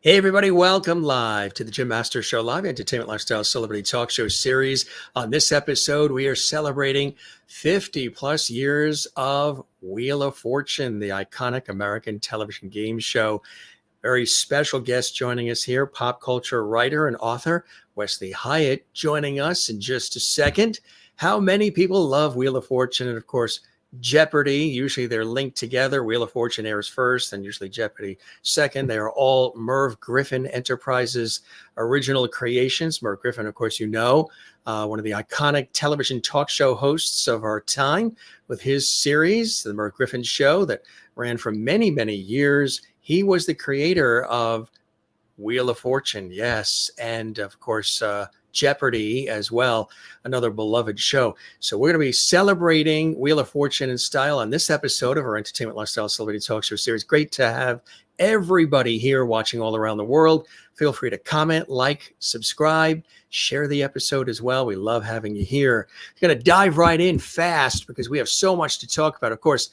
Hey, everybody, welcome live to the Jim Master Show, live entertainment lifestyle celebrity talk show series. On this episode, we are celebrating 50 plus years of Wheel of Fortune, the iconic American television game show. Very special guest joining us here, pop culture writer and author Wesley Hyatt, joining us in just a second. How many people love Wheel of Fortune? And of course, Jeopardy. Usually they're linked together. Wheel of Fortune airs first, and usually Jeopardy second. They are all Merv Griffin Enterprises original creations. Merv Griffin, of course, one of the iconic television talk show hosts of our time with his series, The Merv Griffin Show, that ran for many, many years. He was the creator of Wheel of Fortune, yes, and of course, Jeopardy as well, another beloved show. So we're going to be celebrating Wheel of Fortune in style on this episode of our Entertainment Lifestyle Celebrity Talk Show series. Great to have everybody here watching all around the world. Feel free to comment, like, subscribe, share the episode as well. We love having you here. We're going to dive right in fast because we have so much to talk about. Of course,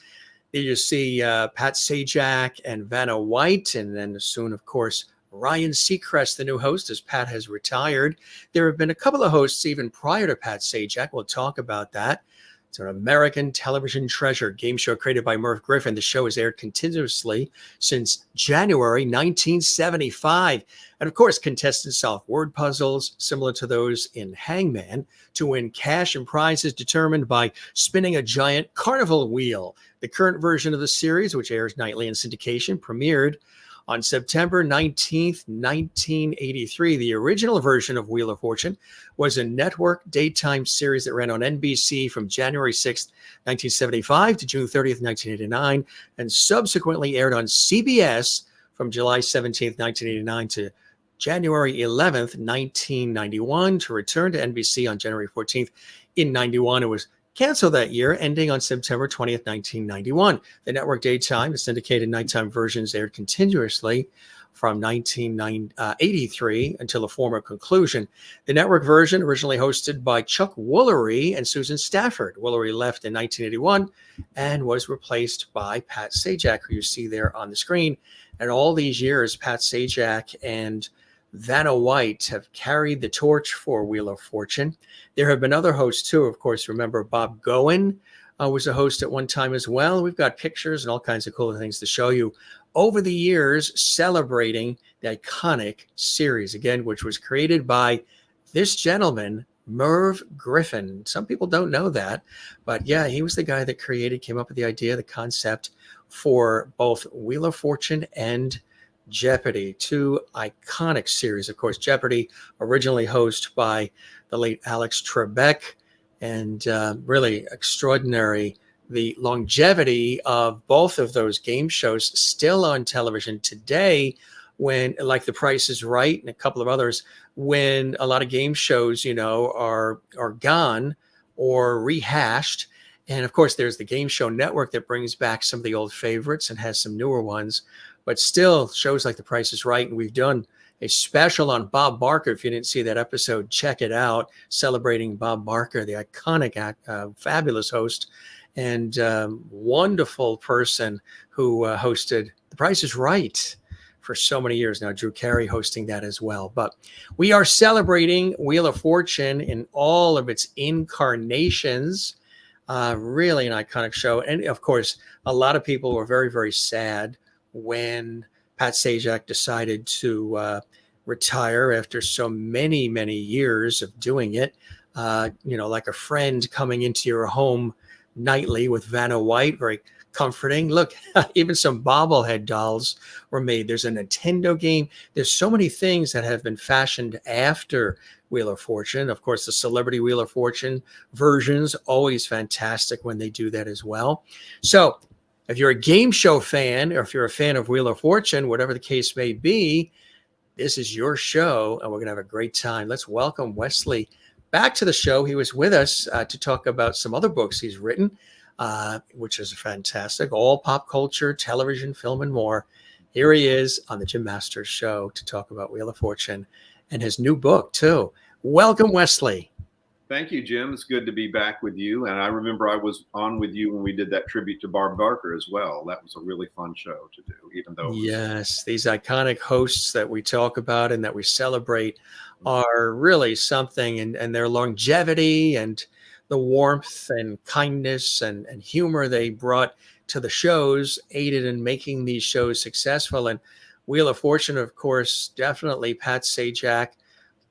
you see Pat Sajak and Vanna White, and then soon, of course, Ryan Seacrest, the new host, as Pat has retired. There have been a couple of hosts even prior to Pat Sajak. We'll talk about that. It's an American television treasure game show created by Merv Griffin. The show has aired continuously since January 1975. And of course, contestants solve word puzzles similar to those in Hangman to win cash and prizes determined by spinning a giant carnival wheel. The current version of the series, which airs nightly in syndication, premiered on September 19th, 1983. The original version of Wheel of Fortune was a network daytime series that ran on NBC from January 6th, 1975 to June 30th, 1989, and subsequently aired on CBS from July 17th, 1989 to January 11th, 1991, to return to NBC on January 14th in 91. It was canceled that year, ending on September 20th, 1991. The network daytime, the syndicated nighttime versions aired continuously from 1983 until the former conclusion. The network version, originally hosted by Chuck Woolery and Susan Stafford. Woolery left in 1981 and was replaced by Pat Sajak, who you see there on the screen. And all these years, Pat Sajak and Vanna White have carried the torch for Wheel of Fortune. There have been other hosts too. Of course, remember Bob Goen was a host at one time as well. We've got pictures and all kinds of cool things to show you over the years, celebrating the iconic series, again, which was created by this gentleman, Merv Griffin. Some people don't know that, but yeah, he was the guy that came up with the idea, the concept for both Wheel of Fortune and Jeopardy, two iconic series. Of course, Jeopardy, originally hosted by the late Alex Trebek, and really extraordinary the longevity of both of those game shows still on television today, when, like The Price is Right and a couple of others, when a lot of game shows, are gone or rehashed. And of course, there's the Game Show Network that brings back some of the old favorites and has some newer ones. But still, shows like The Price is Right, and we've done a special on Bob Barker. If you didn't see that episode, check it out, celebrating Bob Barker, the iconic, fabulous host and wonderful person who hosted The Price is Right for so many years now. Drew Carey hosting that as well. But we are celebrating Wheel of Fortune in all of its incarnations. Really an iconic show. And of course, a lot of people were very, very sad when Pat Sajak decided to retire after so many, many years of doing it. Like a friend coming into your home nightly with Vanna White, very comforting. Look, even some bobblehead dolls were made. There's a Nintendo game. There's so many things that have been fashioned after Wheel of Fortune. Of course, the Celebrity Wheel of Fortune versions, always fantastic when they do that as well. So if you're a game show fan, or if you're a fan of Wheel of Fortune, whatever the case may be, this is your show, and we're going to have a great time. Let's welcome Wesley back to the show. He was with us to talk about some other books he's written, which is fantastic, all pop culture, television, film, and more. Here he is on the Jim Masters Show to talk about Wheel of Fortune and his new book, too. Welcome, Wesley. Thank you, Jim. It's good to be back with you. And I remember I was on with you when we did that tribute to Barb Barker as well. That was a really fun show to do, even though it was. Yes, these iconic hosts that we talk about and that we celebrate are really something, and their longevity and the warmth and kindness and humor they brought to the shows aided in making these shows successful. And Wheel of Fortune, of course, definitely Pat Sajak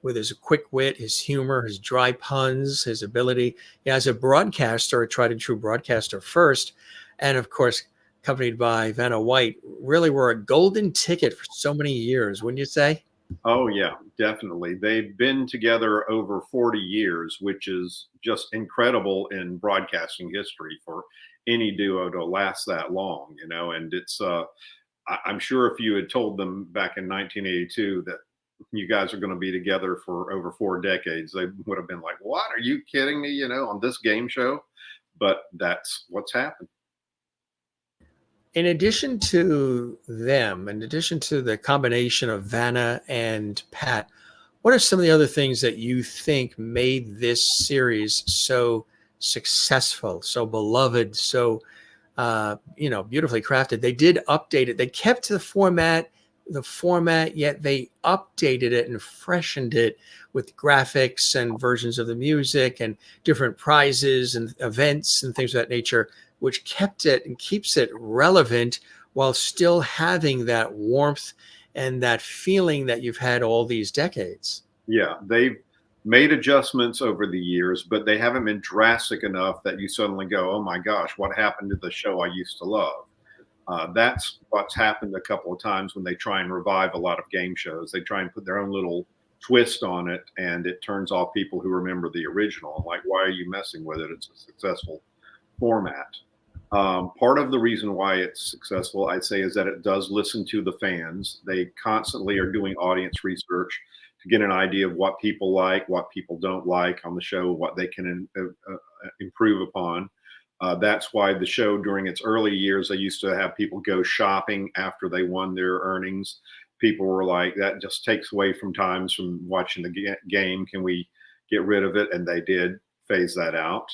with his quick wit, his humor, his dry puns, his ability as a broadcaster, a tried and true broadcaster first, and of course, accompanied by Vanna White, really were a golden ticket for so many years, wouldn't you say? Oh, yeah, definitely. They've been together over 40 years, which is just incredible in broadcasting history for any duo to last that long, and I'm sure if you had told them back in 1982 that you guys are going to be together for over 4 decades, they would have been like, "What? Are you kidding me?" On this game show. But that's what's happened. In addition to them, in addition to the combination of Vanna and Pat, what are some of the other things that you think made this series so successful, so beloved, so beautifully crafted? They did update it. They kept the format, yet they updated it and freshened it with graphics and versions of the music and different prizes and events and things of that nature, which kept it and keeps it relevant while still having that warmth and that feeling that you've had all these decades. Yeah, they've made adjustments over the years, but they haven't been drastic enough that you suddenly go, "Oh my gosh, what happened to the show I used to love?" That's what's happened a couple of times when they try and revive a lot of game shows. They try and put their own little twist on it, and it turns off people who remember the original. Like, why are you messing with it? It's a successful format. Part of the reason why it's successful, I'd say, is that it does listen to the fans. They constantly are doing audience research to get an idea of what people like, what people don't like on the show, what they can improve upon. That's why the show during its early years, they used to have people go shopping after they won their earnings. People were like, that just takes away from times from watching the game. Can we get rid of it? And they did phase that out.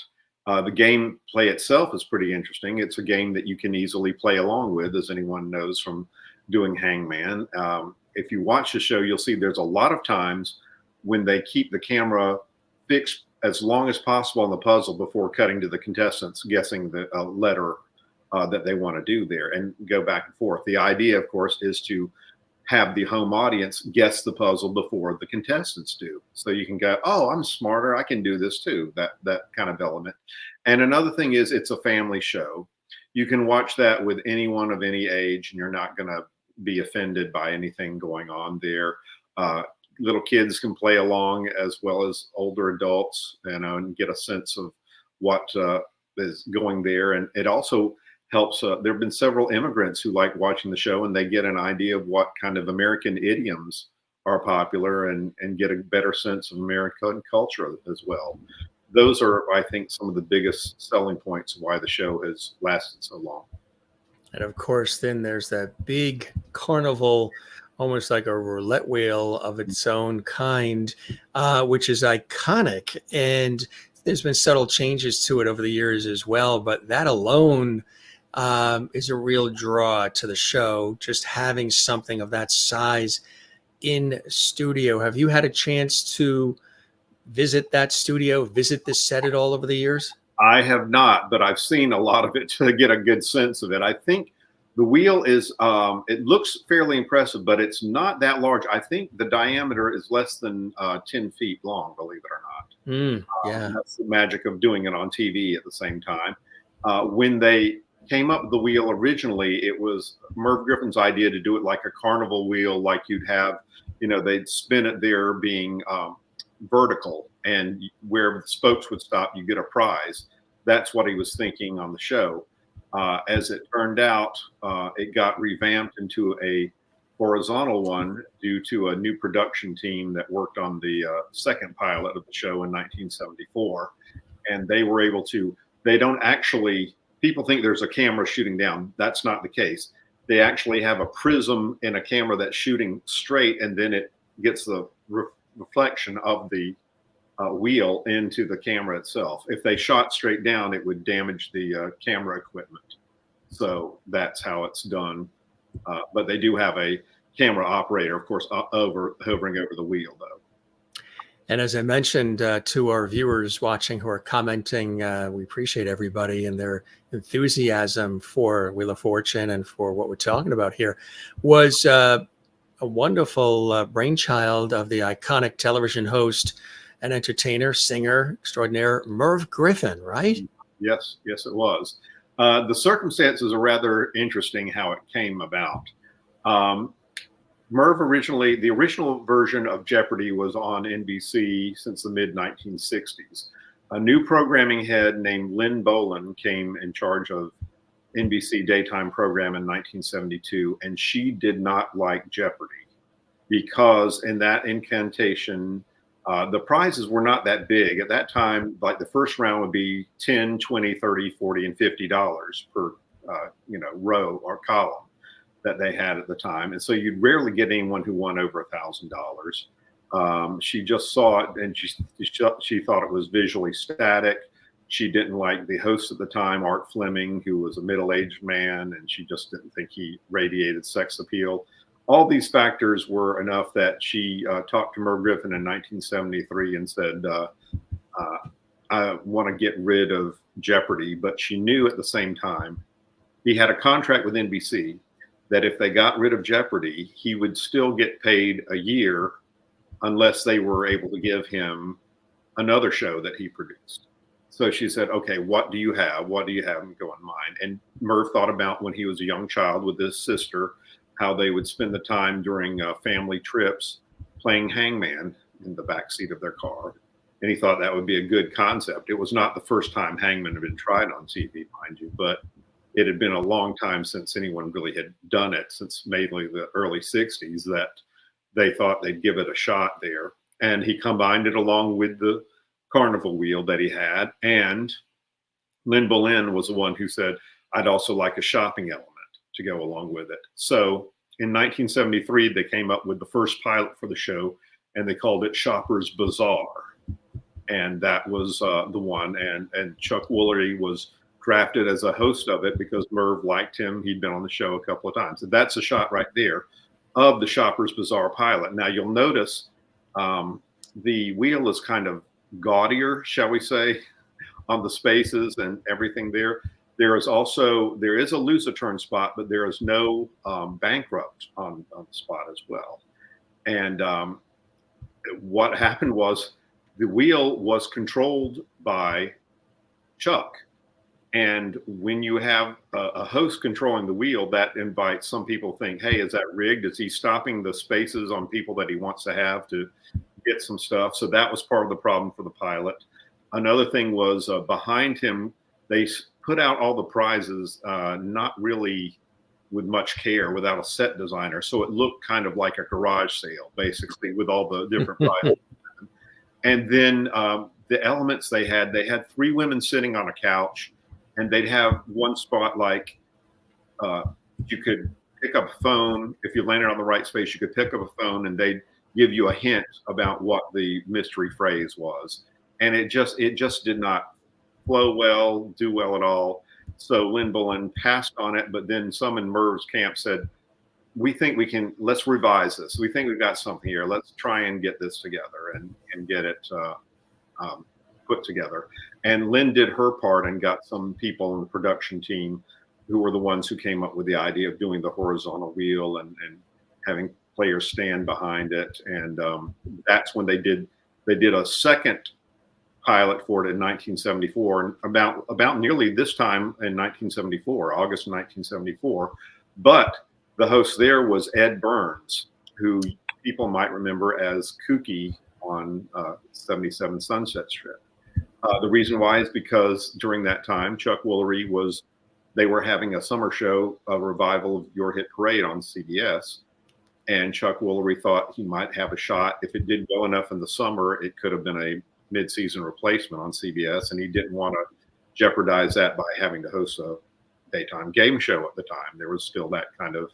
The game play itself is pretty interesting. It's a game that you can easily play along with, as anyone knows from doing Hangman. If you watch the show, you'll see there's a lot of times when they keep the camera fixed as long as possible on the puzzle before cutting to the contestants guessing the letter that they want to do there and go back and forth. The idea, of course, is to have the home audience guess the puzzle before the contestants do. So you can go, "Oh, I'm smarter. I can do this too." That kind of element. And another thing is it's a family show. You can watch that with anyone of any age, and you're not going to be offended by anything going on there. Little kids can play along as well as older adults, and get a sense of what is going there. And it also helps. There have been several immigrants who like watching the show, and they get an idea of what kind of American idioms are popular and get a better sense of American culture as well. Those are, I think, some of the biggest selling points of why the show has lasted so long. And of course, then there's that big carnival, almost like a roulette wheel of its own kind, which is iconic. And there's been subtle changes to it over the years as well. But that alone is a real draw to the show, just having something of that size in studio. Have you had a chance to visit that studio, visit this set at all over the years? I have not, but I've seen a lot of it to get a good sense of it. I think the wheel is, it looks fairly impressive, but it's not that large. I think the diameter is less than 10 feet long, believe it or not. Yeah. That's the magic of doing it on TV at the same time. When they came up with the wheel originally, it was Merv Griffin's idea to do it like a carnival wheel, like you'd have, they'd spin it there being vertical, and where the spokes would stop, you get a prize. That's what he was thinking on the show. As it turned out, it got revamped into a horizontal one due to a new production team that worked on the second pilot of the show in 1974. And they were able to, they don't actually, people think there's a camera shooting down. That's not the case. They actually have a prism in a camera that's shooting straight, and then it gets the reflection of the wheel into the camera itself. If they shot straight down, it would damage the camera equipment. So that's how it's done. But they do have a camera operator, of course, hovering over the wheel, though. And as I mentioned to our viewers watching who are commenting, we appreciate everybody and their enthusiasm for Wheel of Fortune and for what we're talking about here. Was a wonderful brainchild of the iconic television host and entertainer, singer extraordinaire, Merv Griffin, right? Yes, it was. The circumstances are rather interesting how it came about. Merv the original version of Jeopardy was on NBC since the mid-1960s. A new programming head named Lynn Boland came in charge of NBC daytime program in 1972, and she did not like Jeopardy because in that incantation, the prizes were not that big. At that time, like the first round would be $10, $20, $30, $40, and $50 per row or column that they had at the time. And so you'd rarely get anyone who won over $1,000. She just saw it and she thought it was visually static. She didn't like the host at the time, Art Fleming, who was a middle-aged man, and she just didn't think he radiated sex appeal. All these factors were enough that she talked to Merv Griffin in 1973 and said, I want to get rid of Jeopardy. But she knew at the same time, he had a contract with NBC that if they got rid of Jeopardy, he would still get paid a year unless they were able to give him another show that he produced. So she said, okay, what do you have? What do you have go in mind? And Merv thought about when he was a young child with his sister, how they would spend the time during family trips playing hangman in the backseat of their car. And he thought that would be a good concept. It was not the first time hangman had been tried on TV, mind you, but it had been a long time since anyone really had done it, since mainly the early 60s, that they thought they'd give it a shot there. And he combined it along with the carnival wheel that he had. And Lynn Boland was the one who said, I'd also like a shopping element to go along with it. So in 1973, they came up with the first pilot for the show, and they called it Shopper's Bazaar. And that was the one. And Chuck Woolery was drafted as a host of it because Merv liked him. He'd been on the show a couple of times. So that's a shot right there of the Shopper's Bazaar pilot. Now you'll notice the wheel is kind of gaudier, shall we say, on the spaces and everything there. There is a lose-a-turn spot, but there is no bankrupt on the spot as well. And what happened was the wheel was controlled by Chuck. And when you have a host controlling the wheel, that invites some people think, hey, is that rigged? Is he stopping the spaces on people that he wants to have to get some stuff? So that was part of the problem for the pilot. Another thing was behind him, they put out all the prizes, not really with much care, without a set designer. So it looked kind of like a garage sale, basically, with all the different prizes. And then the elements they had 3 women sitting on a couch, and they'd have one spot like you could pick up a phone. If you landed on the right space, you could pick up a phone and they'd give you a hint about what the mystery phrase was. And it just did not flow well, do well at all. So Lynn Boland passed on it, but then some in Merv's camp said, we think let's revise this. We think we've got something here. Let's try and get this together and get it put together. And Lynn did her part and got some people in the production team who were the ones who came up with the idea of doing the horizontal wheel and having players stand behind it. And that's when they did a second pilot for it in 1974, and about nearly this time in 1974, August 1974. But the host there was Ed Burns, who people might remember as Kooky on 77 Sunset Strip. The reason why is because during that time, Chuck Woolery they were having a summer show, a revival of Your Hit Parade on CBS. And Chuck Woolery thought he might have a shot. If it did well enough in the summer, it could have been a mid-season replacement on CBS. And he didn't want to jeopardize that by having to host a daytime game show at the time. There was still that kind of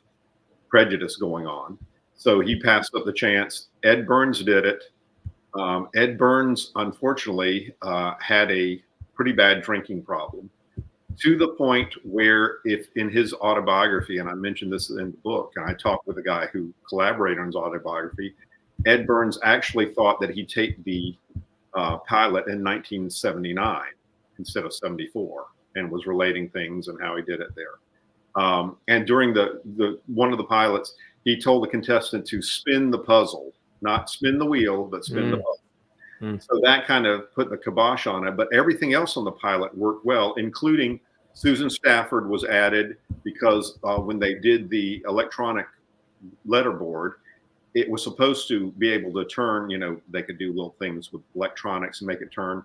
prejudice going on. So he passed up the chance. Ed Burns did it. Ed Burns, unfortunately, had a pretty bad drinking problem, to the point where, if in his autobiography, and I mentioned this in the book, and I talked with a guy who collaborated on his autobiography, Ed Burns actually thought that he'd take the pilot in 1979 instead of 74, and was relating things and how he did it there. And during the one of the pilots, he told the contestant to spin the puzzle, not spin the wheel, but spin the puzzle. So that kind of put the kibosh on it. But everything else on the pilot worked well, including Susan Stafford was added because when they did the electronic letterboard, it was supposed to be able to turn, they could do little things with electronics and make it turn.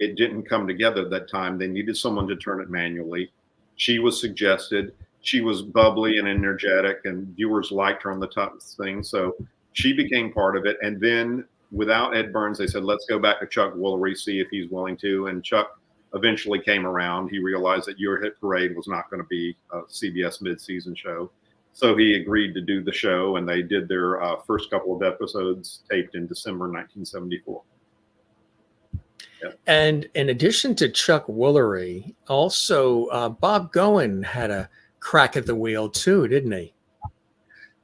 It didn't come together at that time. They needed someone to turn it manually. She was suggested. She was bubbly and energetic, and viewers liked her on the top thing. So she became part of it. And then without Ed Burns, they said, let's go back to Chuck Woolery, see if he's willing to. And Chuck eventually came around. He realized that Your Hit Parade was not going to be a CBS mid-season show. So he agreed to do the show, and they did their first couple of episodes, taped in December 1974. Yeah. And in addition to Chuck Woolery, also Bob Goen had a crack at the wheel too, didn't he?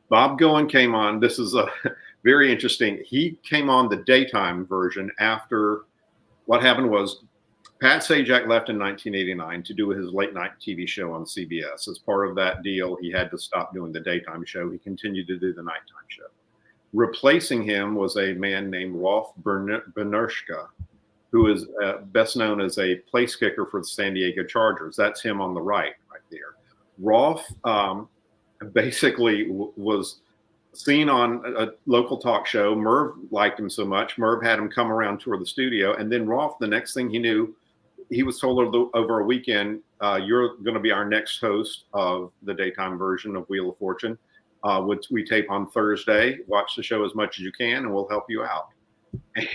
Bob Goen came on. This is very interesting. He came on the daytime version after what happened was Pat Sajak left in 1989 to do his late night TV show on CBS. As part of that deal, he had to stop doing the daytime show. He continued to do the nighttime show. Replacing him was a man named Rolf Benerschka, who is best known as a place kicker for the San Diego Chargers. That's him on the right there. Rolf basically was seen on a local talk show. Merv liked him so much. Merv had him come around tour the studio. And then Rolf, the next thing he knew, he was told over a weekend, you're going to be our next host of the daytime version of Wheel of Fortune, which we tape on Thursday. Watch the show as much as you can, and we'll help you out.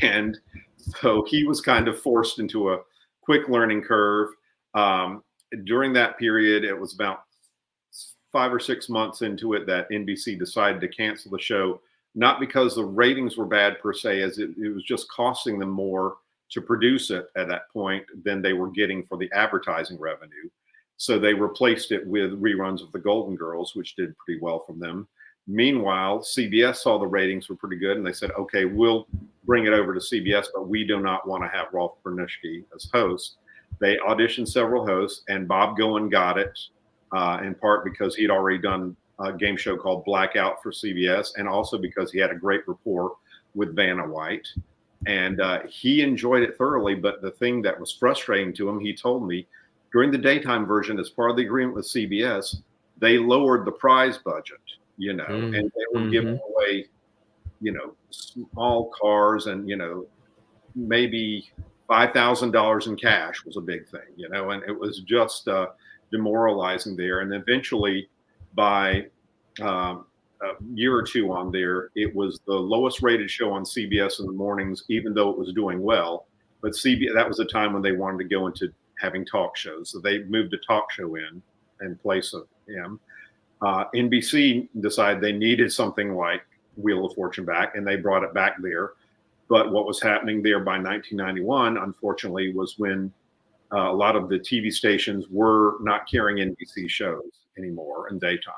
And so he was kind of forced into a quick learning curve. During that period, it was about 5 or 6 months into it that NBC decided to cancel the show, not because the ratings were bad per se, as it was just costing them more to produce it at that point than they were getting for the advertising revenue. So they replaced it with reruns of the Golden Girls, which did pretty well from them. Meanwhile, CBS saw the ratings were pretty good, and they said, okay, we'll bring it over to CBS, but we do not want to have Rolf Bernischke as host. They auditioned several hosts, and Bob Goen got it, in part because he'd already done a game show called Blackout for CBS, and also because he had a great rapport with Vanna White. And he enjoyed it thoroughly, but the thing that was frustrating to him, he told me, during the daytime version, as part of the agreement with CBS, they lowered the prize budget, and they were giving away, small cars and, maybe $5,000 in cash was a big thing, and it was just demoralizing there. And eventually, by a year or two on there, it was the lowest rated show on CBS in the mornings, even though it was doing well. But that was a time when they wanted to go into having talk shows. So they moved a talk show in place of him. NBC decided they needed something like Wheel of Fortune back, and they brought it back there. But what was happening there by 1991, unfortunately, was when a lot of the TV stations were not carrying NBC shows anymore in daytime.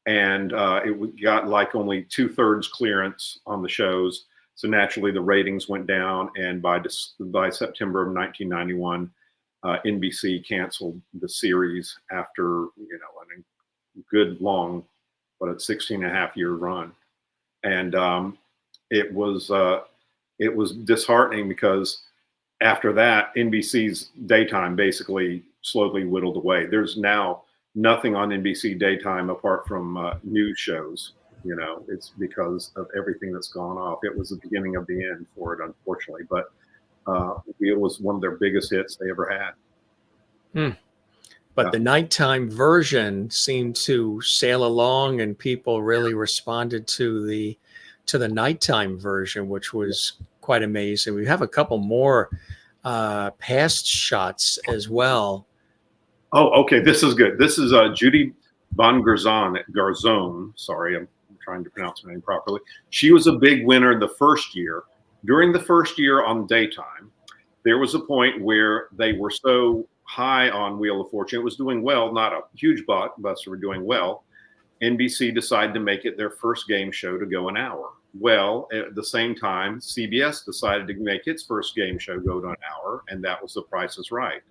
And it got like only 2/3 clearance on the shows. So naturally the ratings went down. And by September of 1991, NBC canceled the series after, a good long, 16.5-year run. And it was disheartening because after that, NBC's daytime basically slowly whittled away. There's now nothing on NBC daytime apart from news shows. It's because of everything that's gone off. It was the beginning of the end for it, unfortunately. But it was one of their biggest hits they ever had. But the nighttime version seemed to sail along, and people really responded to the nighttime version, which was quite amazing. We have a couple more past shots as well. Oh, okay. This is good. This is Judy Von Garzone. Sorry, I'm trying to pronounce her name properly. She was a big winner the first year, During the first year on daytime, there was a point where they were so high on Wheel of Fortune, it was doing well, not a huge blockbuster, were doing well. NBC decided to make it their first game show to go an hour. Well, at the same time, CBS decided to make its first game show go to an hour, and that was The Price is Right.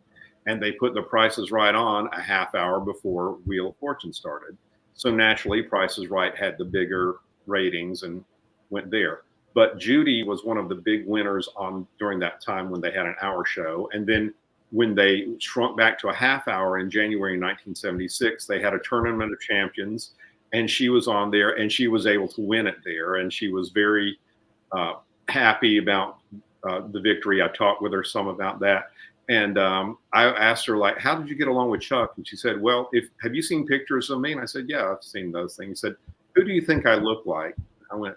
And they put The Price is Right on a half hour before Wheel of Fortune started. So naturally, Price is Right had the bigger ratings and went there. But Judy was one of the big winners on during that time when they had an hour show. And then when they shrunk back to a half hour in January 1976, they had a tournament of champions, and she was on there, and she was able to win it there. And she was very happy about the victory. I talked with her some about that. And I asked her, like, how did you get along with Chuck? And she said, well, have you seen pictures of me? And I said, yeah, I've seen those things. He said, who do you think I look like? I went,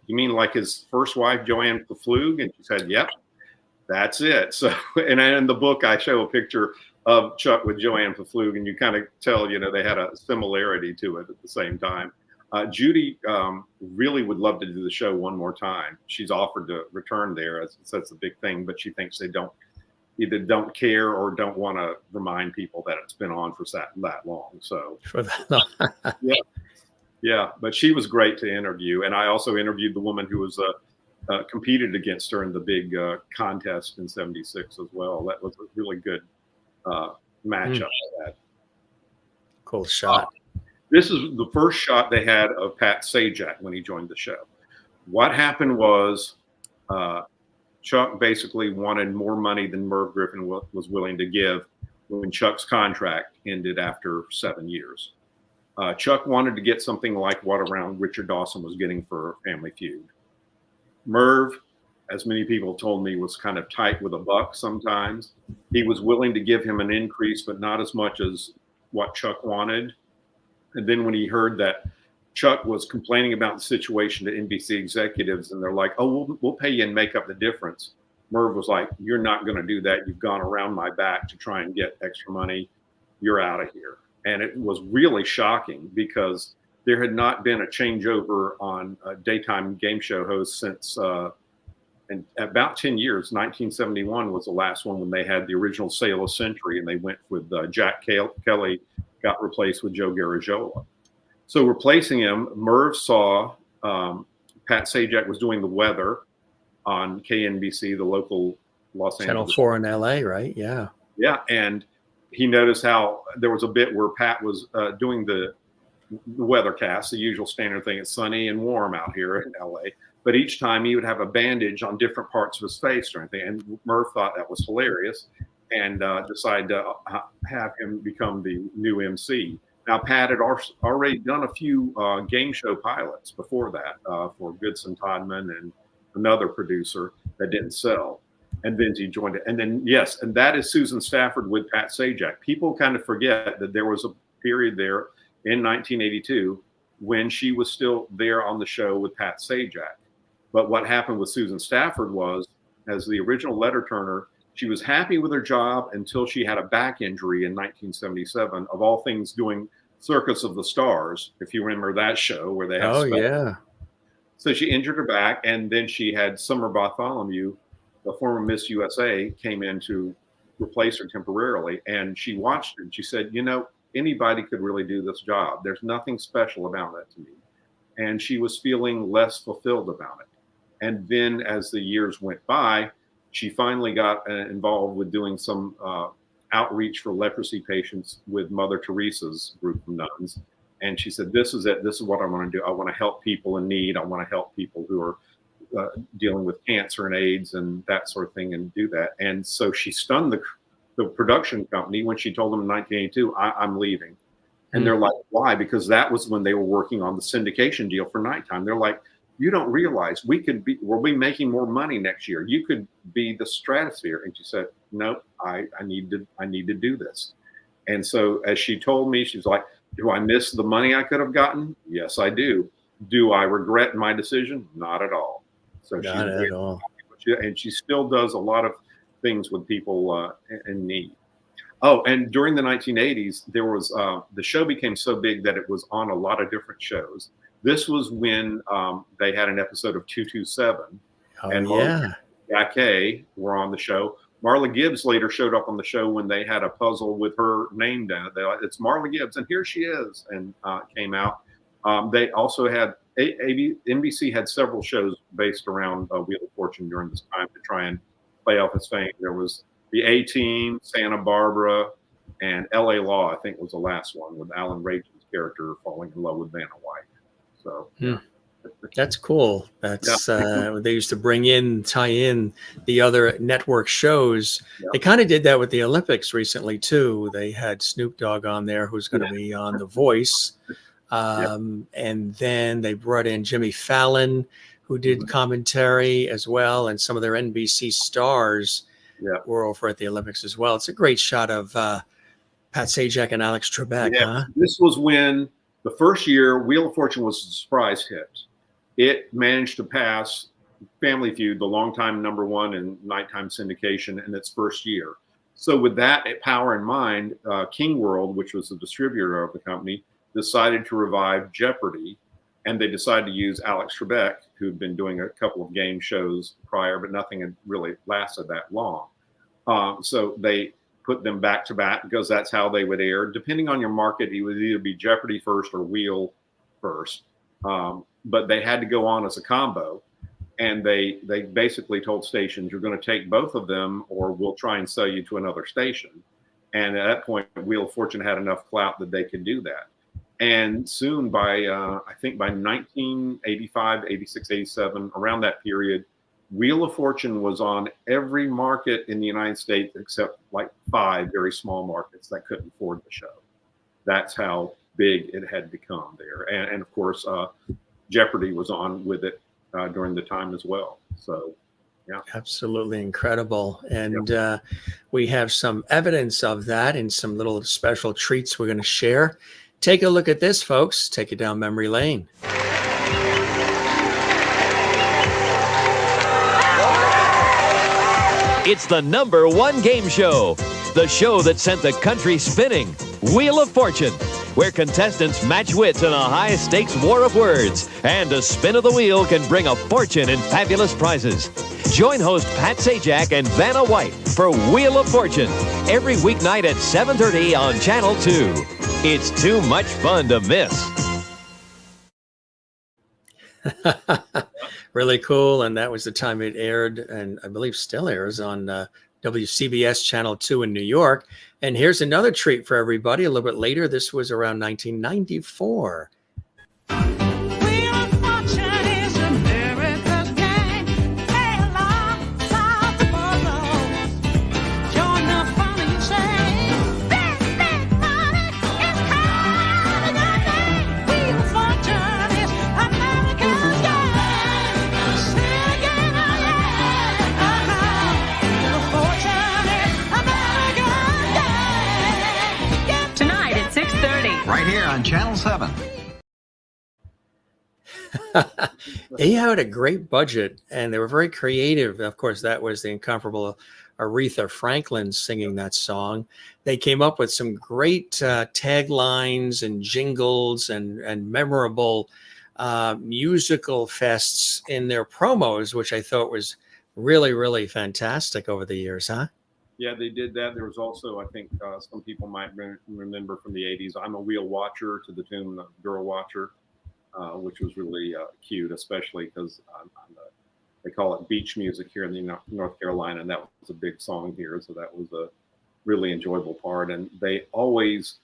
you mean like his first wife, Joanne Pflug? And she said, yep, that's it. So, and in the book, I show a picture of Chuck with Joanne Pflug, and you kind of tell, they had a similarity to it at the same time. Judy really would love to do the show one more time. She's offered to return there. That's a big thing, but she thinks they either don't care or don't want to remind people that it's been on for that long. So For that long. yeah, but she was great to interview. And I also interviewed the woman who was competed against her in the big contest in '76 as well. That was a really good matchup. That Cool shot. This is the first shot they had of Pat Sajak when he joined the show. What happened was Chuck basically wanted more money than Merv Griffin was willing to give when Chuck's contract ended after 7 years. Chuck wanted to get something like what around Richard Dawson was getting for Family Feud. Merv, as many people told me, was kind of tight with a buck sometimes. He was willing to give him an increase, but not as much as what Chuck wanted. And then when he heard that Chuck was complaining about the situation to NBC executives, and they're like, oh, we'll pay you and make up the difference, Merv was like, you're not going to do that. You've gone around my back to try and get extra money. You're out of here. And it was really shocking because there had not been a changeover on daytime game show hosts since in about 10 years. 1971 was the last one when they had the original Sale of Century, and they went with Jack Kelly got replaced with Joe Garagiola. So replacing him, Merv saw Pat Sajak was doing the weather on KNBC, the local Los Angeles. Channel 4 in LA, right? Yeah. Yeah. And he noticed how there was a bit where Pat was doing the weathercast, the usual standard thing. It's sunny and warm out here in LA. But each time he would have a bandage on different parts of his face or anything. And Merv thought that was hilarious and decided to have him become the new MC. Now, Pat had already done a few game show pilots before that for Goodson Todman and another producer that didn't sell. And then he joined it. And then, yes, and that is Susan Stafford with Pat Sajak. People kind of forget that there was a period there in 1982 when she was still there on the show with Pat Sajak. But what happened with Susan Stafford was, as the original letter turner, she was happy with her job until she had a back injury in 1977, of all things doing Circus of the Stars, if you remember that show where they had yeah. So she injured her back, and then she had Summer Bartholomew, the former Miss USA, came in to replace her temporarily. And she watched it and she said, anybody could really do this job. There's nothing special about it to me. And she was feeling less fulfilled about it. And then as the years went by, she finally got involved with doing some outreach for leprosy patients with Mother Teresa's group of nuns. And she said, this is it. This is what I want to do. I want to help people in need. I want to help people who are dealing with cancer and AIDS and that sort of thing, and do that. And so she stunned the production company when she told them in 1982, I'm leaving. And they're like, why? Because that was when they were working on the syndication deal for nighttime. They're like, you don't realize we'll be making more money next year. You could be the stratosphere. And she said, no, I need to do this. And so as she told me, she's like, do I miss the money I could have gotten? Yes, I do. Do I regret my decision? Not at all. So Not at all. And she still does a lot of things with people in need. Oh, and during the 1980s, there was the show became so big that it was on a lot of different shows. This was when they had an episode of 227, Oh, and yeah. Marla were on the show. Marla Gibbs later showed up on the show when they had a puzzle with her name down. They like, it's Marla Gibbs, and here she is, and came out. They also had NBC had several shows based around Wheel of Fortune during this time to try and play off its fame. There was the A-Team, Santa Barbara, and L.A. Law, I think, was the last one, with Alan Rachel's character falling in love with Vanna White. So, yeah. That's cool. That's they used to tie in the other network shows. Yeah. They kind of did that with the Olympics recently too. They had Snoop Dogg on there, who's going to be on The Voice. And then they brought in Jimmy Fallon, who did commentary as well. And some of their NBC stars were over at the Olympics as well. It's a great shot of Pat Sajak and Alex Trebek. Huh? This was when the first year Wheel of Fortune was a surprise hit. It managed to pass Family Feud, the longtime #1 in nighttime syndication, in its first year. So with that power in mind, King World, which was the distributor of the company, decided to revive Jeopardy, and they decided to use Alex Trebek, who'd been doing a couple of game shows prior, but nothing had really lasted that long. So they put them back to back because that's how they would air. Depending on your market, it would either be Jeopardy first or Wheel first. But they had to go on as a combo. And they basically told stations, you're going to take both of them or we'll try and sell you to another station. And at that point, Wheel of Fortune had enough clout that they could do that. And soon by, I think by 1985, 86, 87, around that period, Wheel of Fortune was on every market in the United States except like 5 very small markets that couldn't afford the show. That's how big it had become there. And of course, Jeopardy was on with it during the time as well. So, yeah. Absolutely incredible. And we have some evidence of that in some little special treats we're going to share. Take a look at this, folks. Take it down memory lane. It's the #1 game show, the show that sent the country spinning, Wheel of Fortune, where contestants match wits in a high-stakes war of words, and a spin of the wheel can bring a fortune in fabulous prizes. Join host Pat Sajak and Vanna White for Wheel of Fortune every weeknight at 7:30 on Channel 2. It's too much fun to miss. Really cool. And that was the time it aired, and I believe still airs on WCBS Channel 2 in New York. And here's another treat for everybody a little bit later. This was around 1994. On Channel 7. They had a great budget and they were very creative. Of course, that was the incomparable Aretha Franklin singing that song. They came up with some great taglines and jingles and memorable musical fests in their promos, which I thought was really, really fantastic over the years, huh? Yeah, they did that. There was also, I think, some people might remember from the 80s, I'm a Wheel Watcher to the tune of Girl Watcher, which was really cute, especially because they call it beach music here in the North Carolina, and that was a big song here, so that was a really enjoyable part. And they always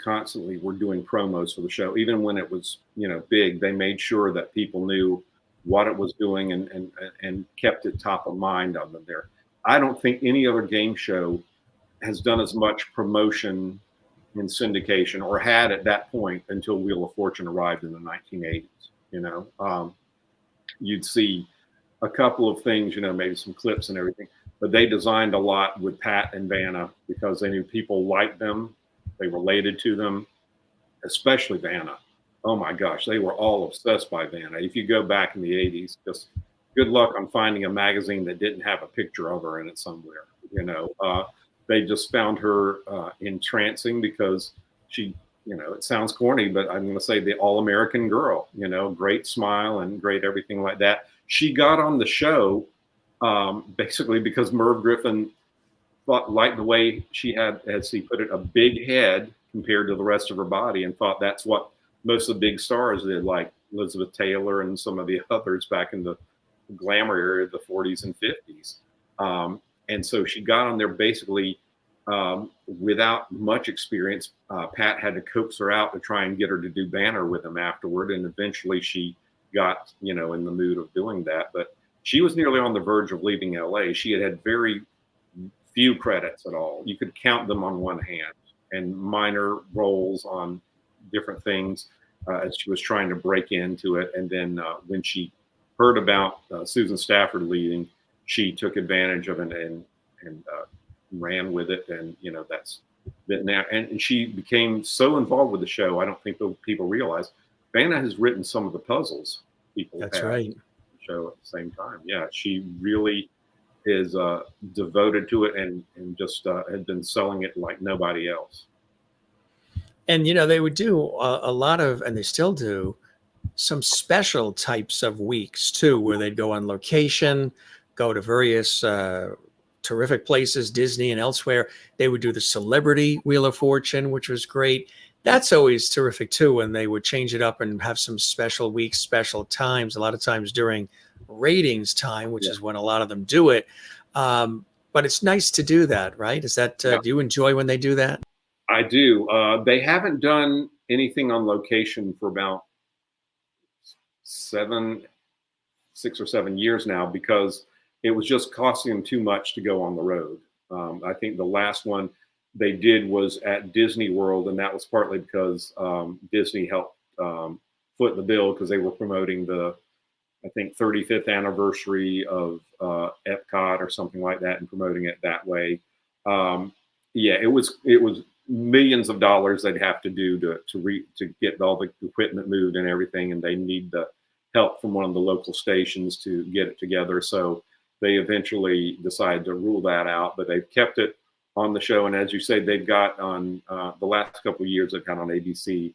constantly were doing promos for the show. Even when it was, big, they made sure that people knew what it was doing and kept it top of mind on them there. I don't think any other game show has done as much promotion in syndication, or had at that point, until Wheel of Fortune arrived in the 1980s. You'd see a couple of things, maybe some clips and everything, but they designed a lot with Pat and Vanna because they knew people liked them, they related to them, especially Vanna. Oh my gosh, they were all obsessed by Vanna. If you go back in the 80s, just good luck on finding a magazine that didn't have a picture of her in it somewhere. They just found her entrancing because she, it sounds corny, but I'm going to say the all-American girl, great smile and great everything like that. She got on the show basically because Merv Griffin liked the way she had, as he put it, a big head compared to the rest of her body, and thought that's what most of the big stars did, like Elizabeth Taylor and some of the others back in the glamour era of the 40s and 50s. And so she got on there basically without much experience. Pat had to coax her out to try and get her to do Banner with him afterward. And eventually she got, in the mood of doing that. But she was nearly on the verge of leaving LA. She had very few credits at all. You could count them on one hand, and minor roles on different things as she was trying to break into it. And then when she heard about Susan Stafford leaving, she took advantage of it and ran with it. And, that's that now. And she became so involved with the show. I don't think people realize Vanna has written some of the puzzles people That's have right. on the show at the same time. Yeah, she really is devoted to it and just had been selling it like nobody else. And, they would do a lot of, and they still do, some special types of weeks too, where they'd go on location, go to various terrific places, Disney and elsewhere. They would do the Celebrity Wheel of Fortune, which was great. That's always terrific too, when they would change it up and have some special weeks, special times, a lot of times during ratings time, which is when a lot of them do it. But it's nice to do that, right? Is that, do you enjoy when they do that? I do. They haven't done anything on location for about 6 or 7 years now, because it was just costing them too much to go on the road. I think the last one they did was at Disney World, and that was partly because Disney helped foot the bill, because they were promoting the, I think, 35th anniversary of Epcot or something like that, and promoting it that way. It was millions of dollars they'd have to do to get all the equipment moved and everything, and they need the help from one of the local stations to get it together. So they eventually decided to rule that out, but they've kept it on the show. And as you say, they've got on the last couple of years, they've got on ABC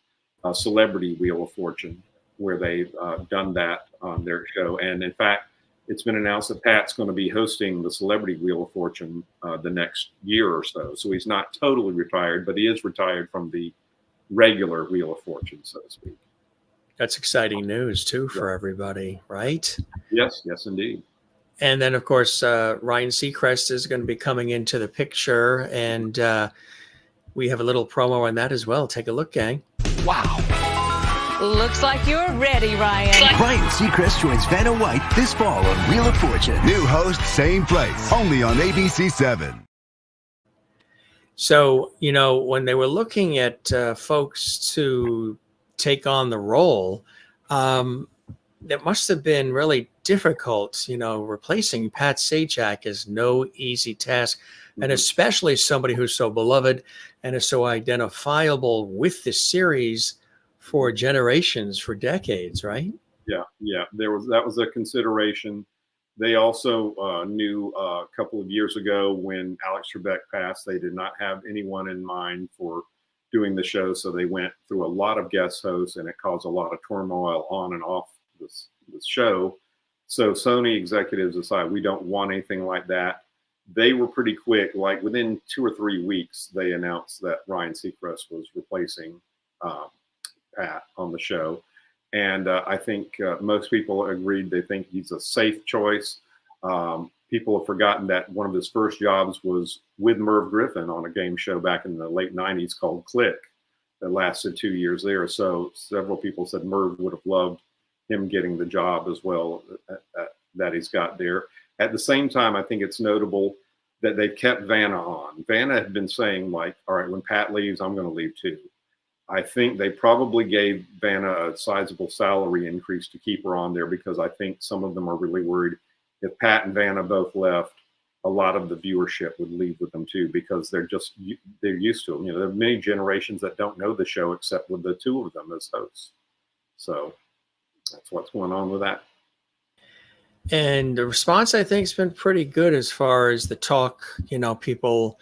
Celebrity Wheel of Fortune, where they've done that on their show. And in fact, it's been announced that Pat's going to be hosting the Celebrity Wheel of Fortune the next year or so. So he's not totally retired, but he is retired from the regular Wheel of Fortune, so to speak. That's exciting news too for everybody, right? Yes, indeed. And then, of course, Ryan Seacrest is going to be coming into the picture, and we have a little promo on that as well. Take a look, gang. Wow. Looks like you're ready, Ryan. Ryan Seacrest joins Vanna White this fall on Wheel of Fortune. New host, same place, only on ABC 7. So, when they were looking at folks to take on the role, that must have been really difficult. Replacing Pat Sajak is no easy task, and especially somebody who's so beloved and is so identifiable with the series for generations, for decades, right? Yeah. That was a consideration. They also knew a couple of years ago when Alex Trebek passed, they did not have anyone in mind for doing the show. So they went through a lot of guest hosts, and it caused a lot of turmoil on and off this show. So Sony executives decided, we don't want anything like that. They were pretty quick, like within 2 or 3 weeks, they announced that Ryan Seacrest was replacing Pat on the show. And I think most people agreed. They think he's a safe choice. People have forgotten that one of his first jobs was with Merv Griffin on a game show back in the late 90s called Click that lasted 2 years there. So several people said Merv would have loved him getting the job as well that he's got there. At the same time, I think it's notable that they've kept Vanna on. Vanna had been saying, like, all right, when Pat leaves, I'm going to leave too. I think they probably gave Vanna a sizable salary increase to keep her on there, because I think some of them are really worried if Pat and Vanna both left, a lot of the viewership would leave with them too, because they're used to them. There are many generations that don't know the show except with the two of them as hosts. So that's what's going on with that. And the response, I think, has been pretty good as far as the talk, people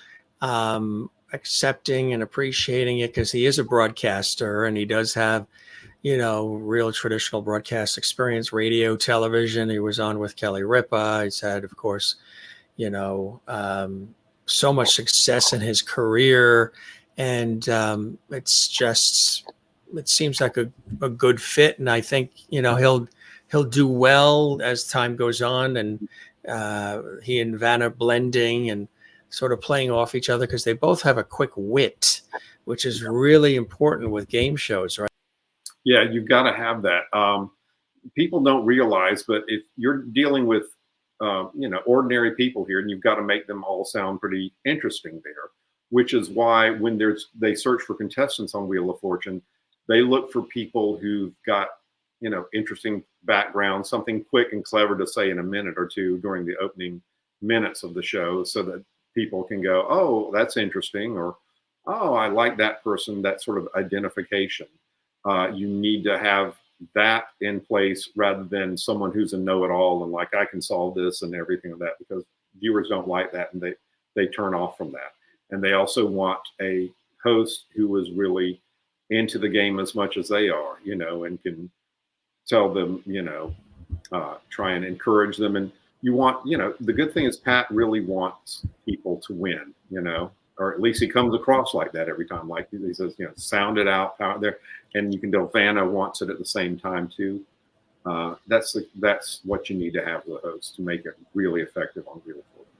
accepting and appreciating it, because he is a broadcaster and he does have, real traditional broadcast experience, radio, television. He was on with Kelly Ripa. He's had, of course, so much success in his career. And it seems like a good fit. And I think, he'll do well as time goes on. And he and Vanna blending and sort of playing off each other, because they both have a quick wit, which is really important with game shows, right? Yeah, you've got to have that. People don't realize, but if you're dealing with, ordinary people here, and you've got to make them all sound pretty interesting there, which is why when they search for contestants on Wheel of Fortune, they look for people who've got, interesting background, something quick and clever to say in a minute or two during the opening minutes of the show, so that people can go, oh, that's interesting, or, oh, I like that person, that sort of identification. You need to have that in place rather than someone who's a know-it-all and like, I can solve this and everything like that, because viewers don't like that, and they turn off from that. And they also want a host who is really into the game as much as they are, and can tell them, try and encourage them. And you want, the good thing is Pat really wants people to win, or at least he comes across like that every time. Like he says, sound it out out there. And you can tell Vanna wants it at the same time too. That's what you need to have with a host to make it really effective on Wheel of Fortune.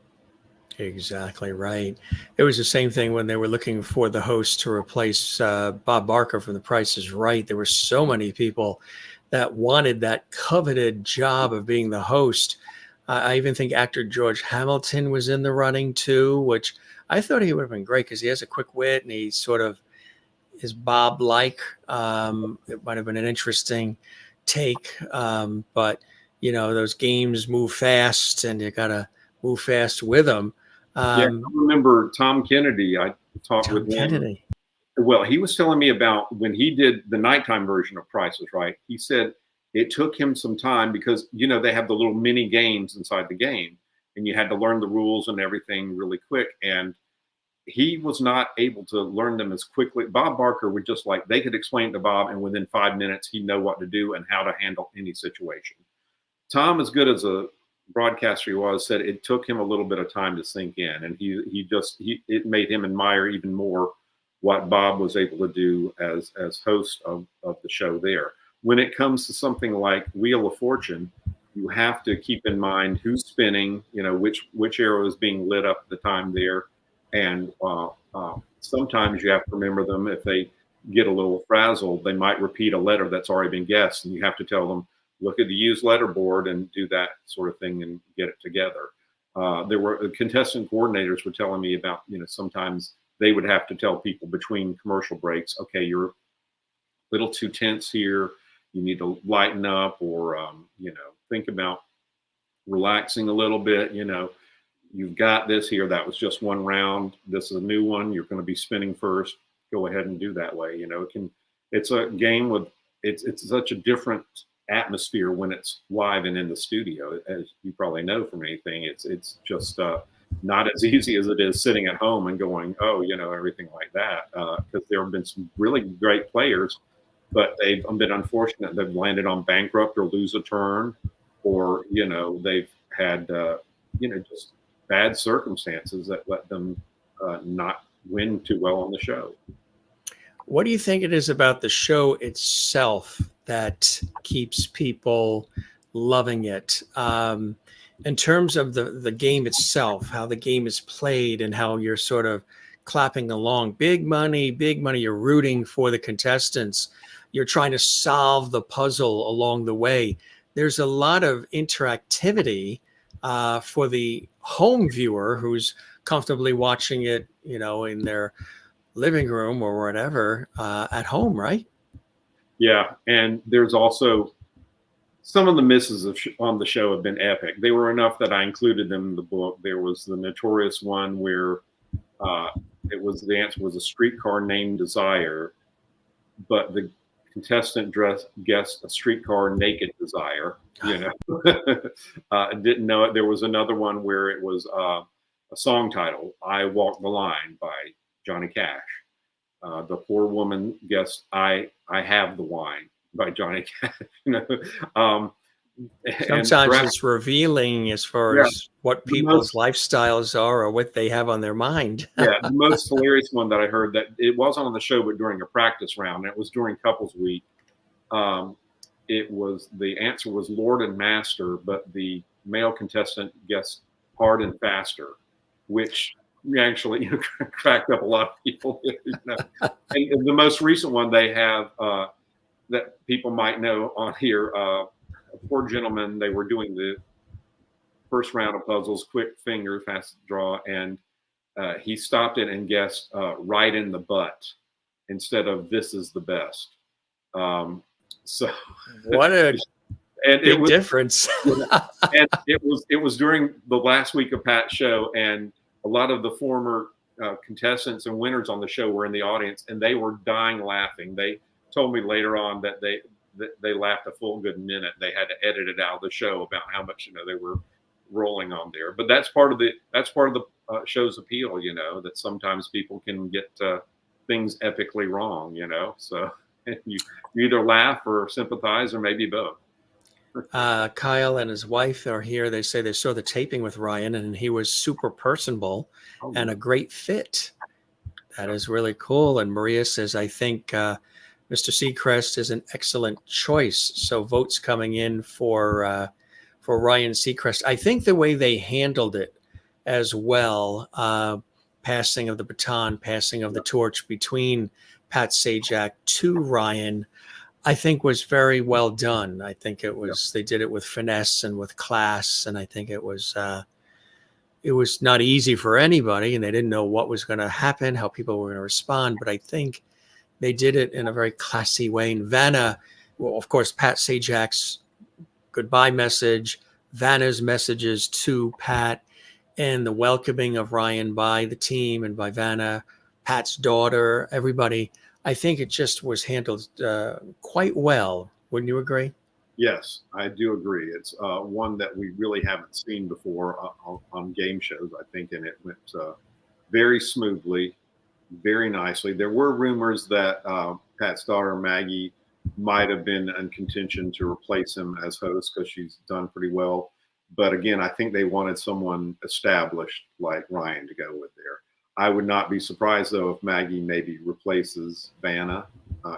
Exactly right. It was the same thing when they were looking for the host to replace Bob Barker from The Price is Right. There were so many people that wanted that coveted job of being the host. I even think actor George Hamilton was in the running too, which I thought he would have been great because he has a quick wit and he sort of is Bob-like. It might have been an interesting take, but those games move fast, and you gotta move fast with them. I remember Tom Kennedy. I talked with him. Kennedy. Well, he was telling me about when he did the nighttime version of Price is Right. He said it took him some time because, they have the little mini games inside the game, and you had to learn the rules and everything really quick. And he was not able to learn them as quickly. Bob Barker would just they could explain to Bob, and within 5 minutes, he'd know what to do and how to handle any situation. Tom, as good as a broadcaster he was, said it took him a little bit of time to sink in, and it made him admire even more what Bob was able to do as host of the show there. When it comes to something like Wheel of Fortune, you have to keep in mind who's spinning, which arrow is being lit up at the time there. And sometimes you have to remember them. If they get a little frazzled, they might repeat a letter that's already been guessed, and you have to tell them, look at the used letter board and do that sort of thing and get it together. There were contestant coordinators were telling me about, sometimes they would have to tell people between commercial breaks, okay, you're a little too tense here. You need to lighten up, or, think about relaxing a little bit. You've got this here. That was just one round. This is a new one. You're going to be spinning first. Go ahead and do that way. It's a game with, it's such a different atmosphere when it's live and in the studio, as you probably know from anything. It's just not as easy as it is sitting at home and going, oh, everything like that. Because there have been some really great players, but they've been unfortunate. They've landed on bankrupt or lose a turn, or, they've had, just bad circumstances that let them not win too well on the show. What do you think it is about the show itself that keeps people loving it? In terms of the game itself, how the game is played and how you're sort of clapping along. Big money, you're rooting for the contestants. You're trying to solve the puzzle along the way. There's a lot of interactivity for the home viewer who's comfortably watching it, in their living room or whatever at home, right? Yeah, and there's also some of the misses on the show have been epic. They were enough that I included them in the book. There was the notorious one where the answer was a streetcar named Desire, but the contestant guessed a streetcar naked Desire. Didn't know it. There was another one where it was a song title, "I Walk the Line" by Johnny Cash. The poor woman guessed I Have the Wine by Johnny Cash. You know, um, Sometimes it's revealing as far yeah, as what the people's most lifestyles are or what they have on their mind. yeah, the most hilarious one that I heard, that it wasn't on the show, but during a practice round. It was during couples week. Um, it was, the answer was Lord and Master, but the male contestant guessed Hard and Faster, which actually, you know, cracked up a lot of people. You know. And the most recent one they have, that people might know on here, a poor gentleman, they were doing the first round of puzzles, quick finger, fast draw, and he stopped it and guessed right in the butt instead of this is the best. So What a and big difference. and it was during the last week of Pat's show, and a lot of the former contestants and winners on the show were in the audience, and they were dying laughing. They told me later on that they laughed a full good minute. They had to edit it out of the show about how much, you know, they were rolling on there. But that's part of the show's appeal, you know, that sometimes people can get things epically wrong, you know. So you either laugh or sympathize or maybe both. Kyle and his wife are here. They say they saw the taping with Ryan and he was super personable and a great fit. That is really cool. And Maria says, I think Mr. Seacrest is an excellent choice. So votes coming in for Ryan Seacrest. I think the way they handled it as well, passing of the baton, passing of the torch between Pat Sajak to Ryan, I think was very well done. I think it was, they did it with finesse and with class. And I think it was not easy for anybody, and they didn't know what was going to happen, how people were going to respond. But I think they did it in a very classy way. And Vanna, well, of course, Pat Sajak's goodbye message, Vanna's messages to Pat, and the welcoming of Ryan by the team and by Vanna, Pat's daughter, everybody. I think it just was handled quite well. Wouldn't you agree? Yes, I do agree. It's one that we really haven't seen before on game shows, I think, and it went very smoothly, very nicely. There were rumors that Pat's daughter, Maggie, might have been in contention to replace him as host because she's done pretty well. But again, I think they wanted someone established like Ryan to go with there. I would not be surprised, though, if Maggie maybe replaces Vanna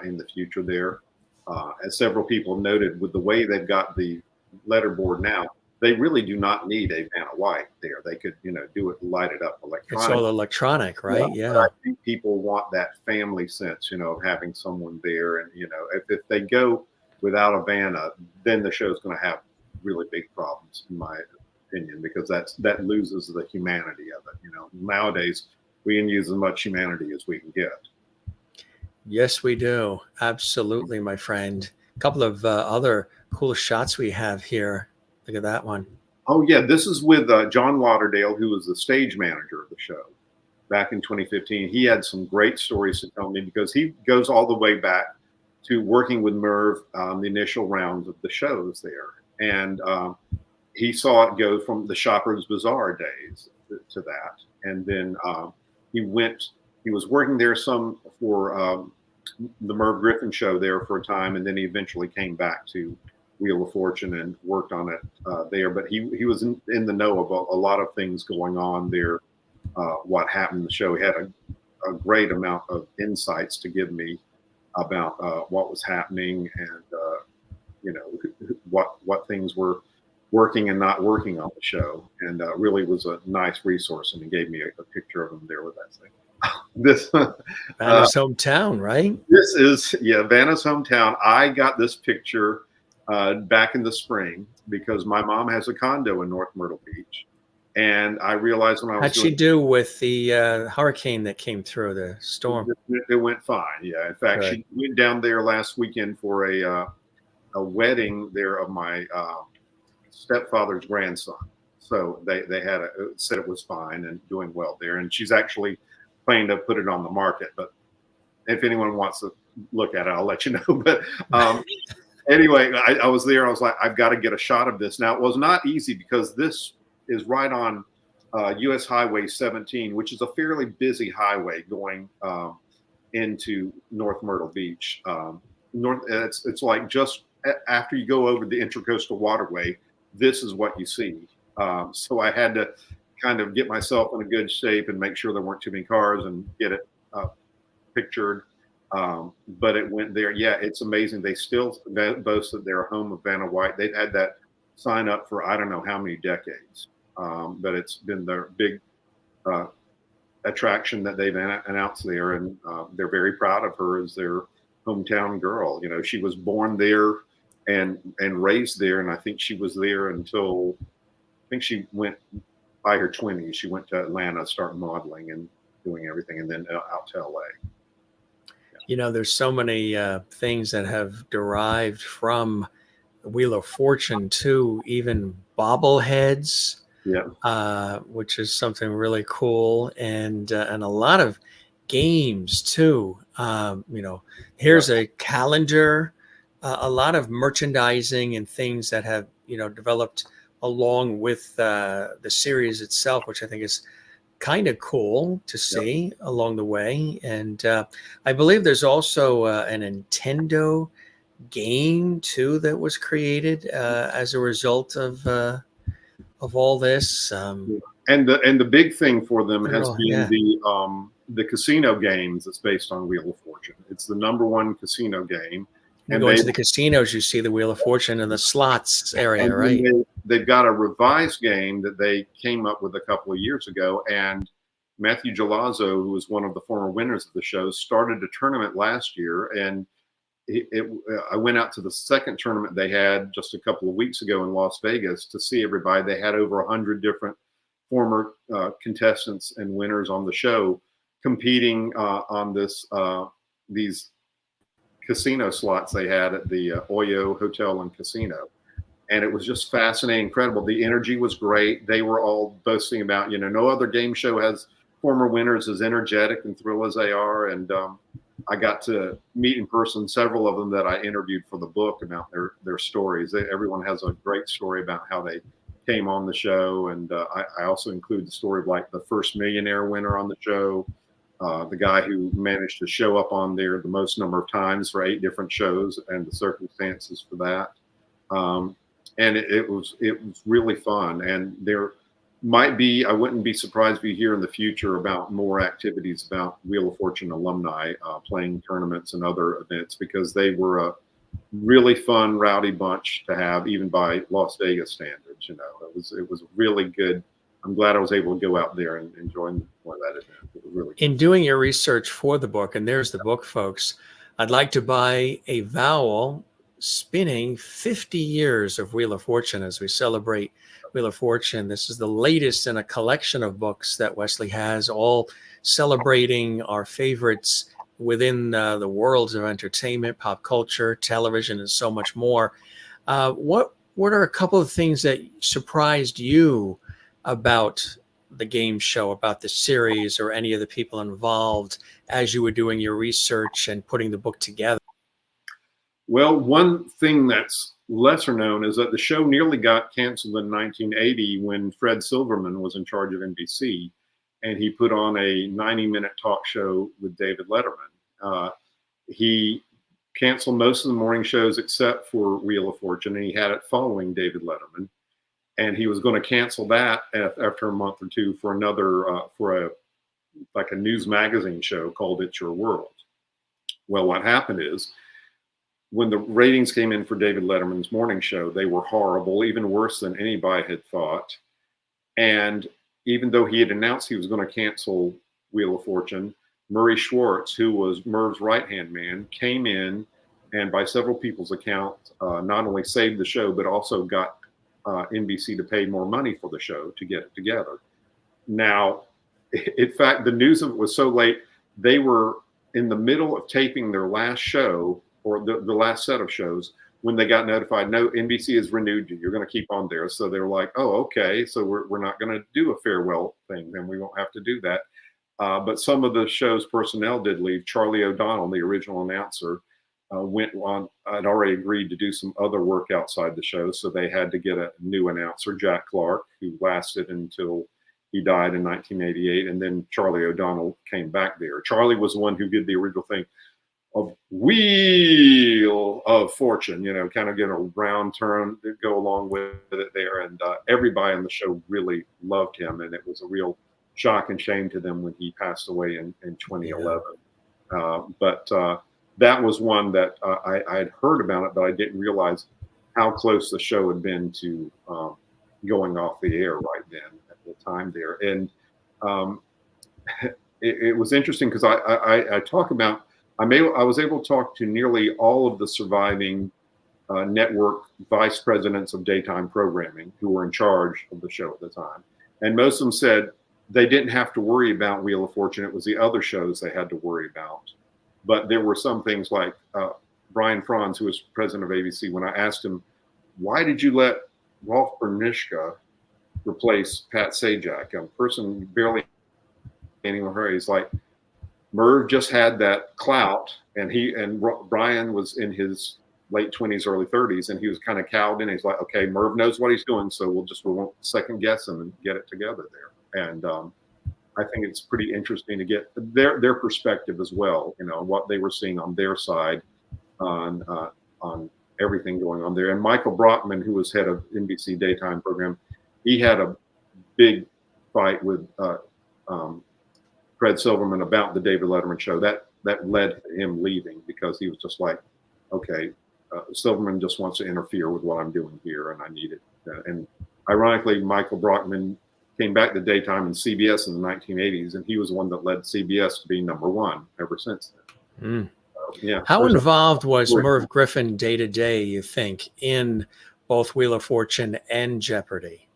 in the future there. As several people noted, with the way they've got the letterboard now, they really do not need a Vanna White there. They could, you know, do it, light it up electronically. It's all electronic, right? Yeah. I think people want that family sense, you know, of having someone there. And, you know, if they go without a Vanna, then the show's going to have really big problems, in my opinion, because that loses the humanity of it. You know, nowadays we can use as much humanity as we can get. Yes, we do. Absolutely, my friend. A couple of other cool shots we have here. Look at that one. Oh, yeah. This is with John Lauderdale, who was the stage manager of the show back in 2015. He had some great stories to tell me because he goes all the way back to working with Merv on the initial rounds of the shows there. And he saw it go from the Shoppers Bazaar days to that. And then he was working there some for the Merv Griffin show there for a time, and then he eventually came back to Wheel of Fortune and worked on it there. But he was in the know of a lot of things going on there, what happened in the show. He had a great amount of insights to give me about what was happening and, you know, what things were working and not working on the show, and really was a nice resource. And he gave me a picture of him there with that thing. This Vanna's hometown, right? This is, yeah, Vanna's hometown. I got this picture back in the spring because my mom has a condo in North Myrtle Beach, and I realized when I was How'd she do with the hurricane that came through, the storm? It went fine. Yeah, in fact, Good. She went down there last weekend for a wedding there of my stepfather's grandson. So they had said it was fine and doing well there, and she's actually planning to put it on the market. But if anyone wants to look at it, I'll let you know. But anyway, I was there. I was like, I've got to get a shot of this. Now, it was not easy because this is right on U.S. Highway 17, which is a fairly busy highway going into North Myrtle Beach. north. It's like just after you go over the Intracoastal Waterway, this is what you see. So I had to kind of get myself in a good shape and make sure there weren't too many cars and get it pictured. But it went there. Yeah, it's amazing. They still boast that they're a home of Vanna White. They've had that sign up for I don't know how many decades. But it's been their big attraction that they've announced there, and they're very proud of her as their hometown girl. You know, she was born there and raised there, and I think she was there until I think she went by her 20s. She went to Atlanta, started modeling and doing everything, and then out to LA. You know, there's so many things that have derived from the Wheel of Fortune too, even bobbleheads. Yeah. Which is something really cool, and a lot of games too. You know, here's a calendar, a lot of merchandising and things that have, you know, developed along with the series itself, which I think is kind of cool to see along the way. And I believe there's also a Nintendo game too that was created as a result of all this. And the big thing for them has been yeah. the casino games that's based on Wheel of Fortune. It's the #1 casino game. You go into the casinos, you see the Wheel of Fortune and the slots area, right? They've got a revised game that they came up with a couple of years ago, and Matthew Gelazzo, who was one of the former winners of the show, started a tournament last year, and I went out to the second tournament they had just a couple of weeks ago in Las Vegas to see everybody. They had over 100 different former contestants and winners on the show competing on these casino slots they had at the Oyo Hotel and Casino. And it was just fascinating, incredible. The energy was great. They were all boasting about, you know, no other game show has former winners as energetic and thrill as they are. And I got to meet in person several of them that I interviewed for the book about their stories. Everyone has a great story about how they came on the show. And I also include the story of like the first millionaire winner on the show, the guy who managed to show up on there the most number of times for 8 different shows and the circumstances for that. And it was really fun. And there might be, I wouldn't be surprised if you hear in the future about more activities about Wheel of Fortune alumni playing tournaments and other events, because they were a really fun, rowdy bunch to have, even by Las Vegas standards. You know, it was really good. I'm glad I was able to go out there and join that event. It was really in doing your research for the book, and there's the book, folks. I'd like to buy a vowel spinning 50 years of Wheel of Fortune as we celebrate Wheel of Fortune. This is the latest in a collection of books that Wesley has, all celebrating our favorites within the worlds of entertainment, pop culture, television, and so much more. What are a couple of things that surprised you about the game show, about the series, or any of the people involved as you were doing your research and putting the book together? Well, one thing that's lesser known is that the show nearly got canceled in 1980 when Fred Silverman was in charge of NBC, and he put on a 90-minute talk show with David Letterman. He canceled most of the morning shows except for Wheel of Fortune, and he had it following David Letterman. And he was going to cancel that after a month or two for another, like a news magazine show called It's Your World. Well, what happened is, when the ratings came in for David Letterman's morning show, they were horrible, even worse than anybody had thought. And even though he had announced he was going to cancel Wheel of Fortune, Murray Schwartz, who was Merv's right-hand man, came in and by several people's account, not only saved the show, but also got NBC to pay more money for the show to get it together. Now, in fact, the news of it was so late, they were in the middle of taping their last show, or the last set of shows, when they got notified, no, NBC has renewed you. You're going to keep on there. So they were like, oh, okay. So we're not going to do a farewell thing. Then we won't have to do that. But some of the show's personnel did leave. Charlie O'Donnell, the original announcer, went on, had already agreed to do some other work outside the show. So they had to get a new announcer, Jack Clark, who lasted until he died in 1988. And then Charlie O'Donnell came back there. Charlie was the one who did the original thing. of Wheel of Fortune, kind of get a round turn to go along with it there. And everybody on the show really loved him. And it was a real shock and shame to them when he passed away in 2011. But that was one that I had heard about it, but I didn't realize how close the show had been to going off the air right then at the time there. And it was interesting because I talk about, I was able to talk to nearly all of the surviving network vice presidents of daytime programming who were in charge of the show at the time. And most of them said they didn't have to worry about Wheel of Fortune. It was the other shows they had to worry about. But there were some things like Brian Franz, who was president of ABC, when I asked him, why did you let Rolf Bernischka replace Pat Sajak, a person barely anyone heard? He's like, Merv just had that clout, and Brian was in his late 20s, early 30s, and he was kind of cowed in. He's like, okay, Merv knows what he's doing, so we won't second guess him and get it together there. And I think it's pretty interesting to get their perspective as well, what they were seeing on their side on everything going on there. And Michael Brockman, who was head of NBC daytime program, he had a big fight with Fred Silverman about the David Letterman show. That led to him leaving because he was just like, okay, Silverman just wants to interfere with what I'm doing here, and I need it. And ironically, Michael Brockman came back to daytime and CBS in the 1980s, and he was the one that led CBS to be #1 ever since then. Yeah. How involved was Merv Griffin day to day, you think, in both Wheel of Fortune and Jeopardy?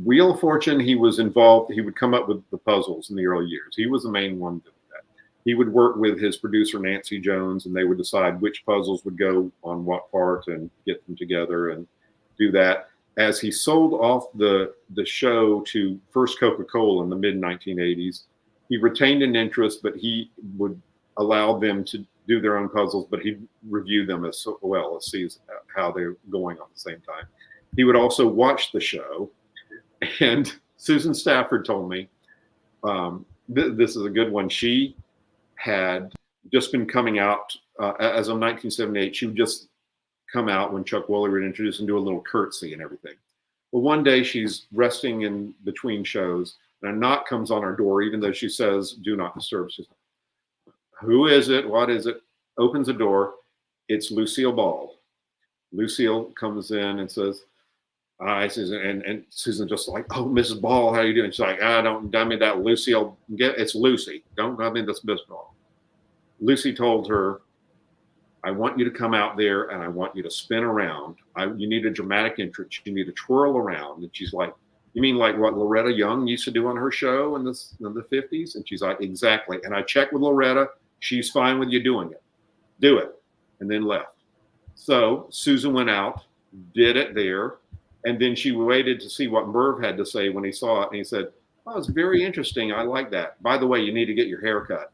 Wheel of Fortune, he was involved. He would come up with the puzzles in the early years. He was the main one doing that. He would work with his producer, Nancy Jones, and they would decide which puzzles would go on what part and get them together and do that. As he sold off the show to First Coca-Cola in the mid-1980s, he retained an interest, but he would allow them to do their own puzzles, but he'd review them as well as see how they're going on the same time. He would also watch the show. And Susan Stafford told me, this is a good one. She had just been coming out as of 1978. She would just come out when Chuck Woolery would introduce and do a little curtsy and everything. Well, one day she's resting in between shows, and a knock comes on her door, even though she says, "Do not disturb." She's like, "Who is it? What is it?" Opens the door. It's Lucille Ball. Lucille comes in and says, "Hi, Susan," and Susan just like, "Oh, Mrs. Ball, how you doing?" She's like, "Don't dumb me that Lucille. It's Lucy. Don't dumb me this Miss Ball." Lucy told her, "I want you to come out there and I want you to spin around. You need a dramatic entrance. You need to twirl around." And she's like, "You mean like what Loretta Young used to do on her show in the 50s?" And she's like, "Exactly. And I checked with Loretta. She's fine with you doing it. Do it." And then left. So Susan went out, did it there. And then she waited to see what Merv had to say when he saw it. And he said, "Oh, it's very interesting. I like that. By the way, you need to get your hair cut."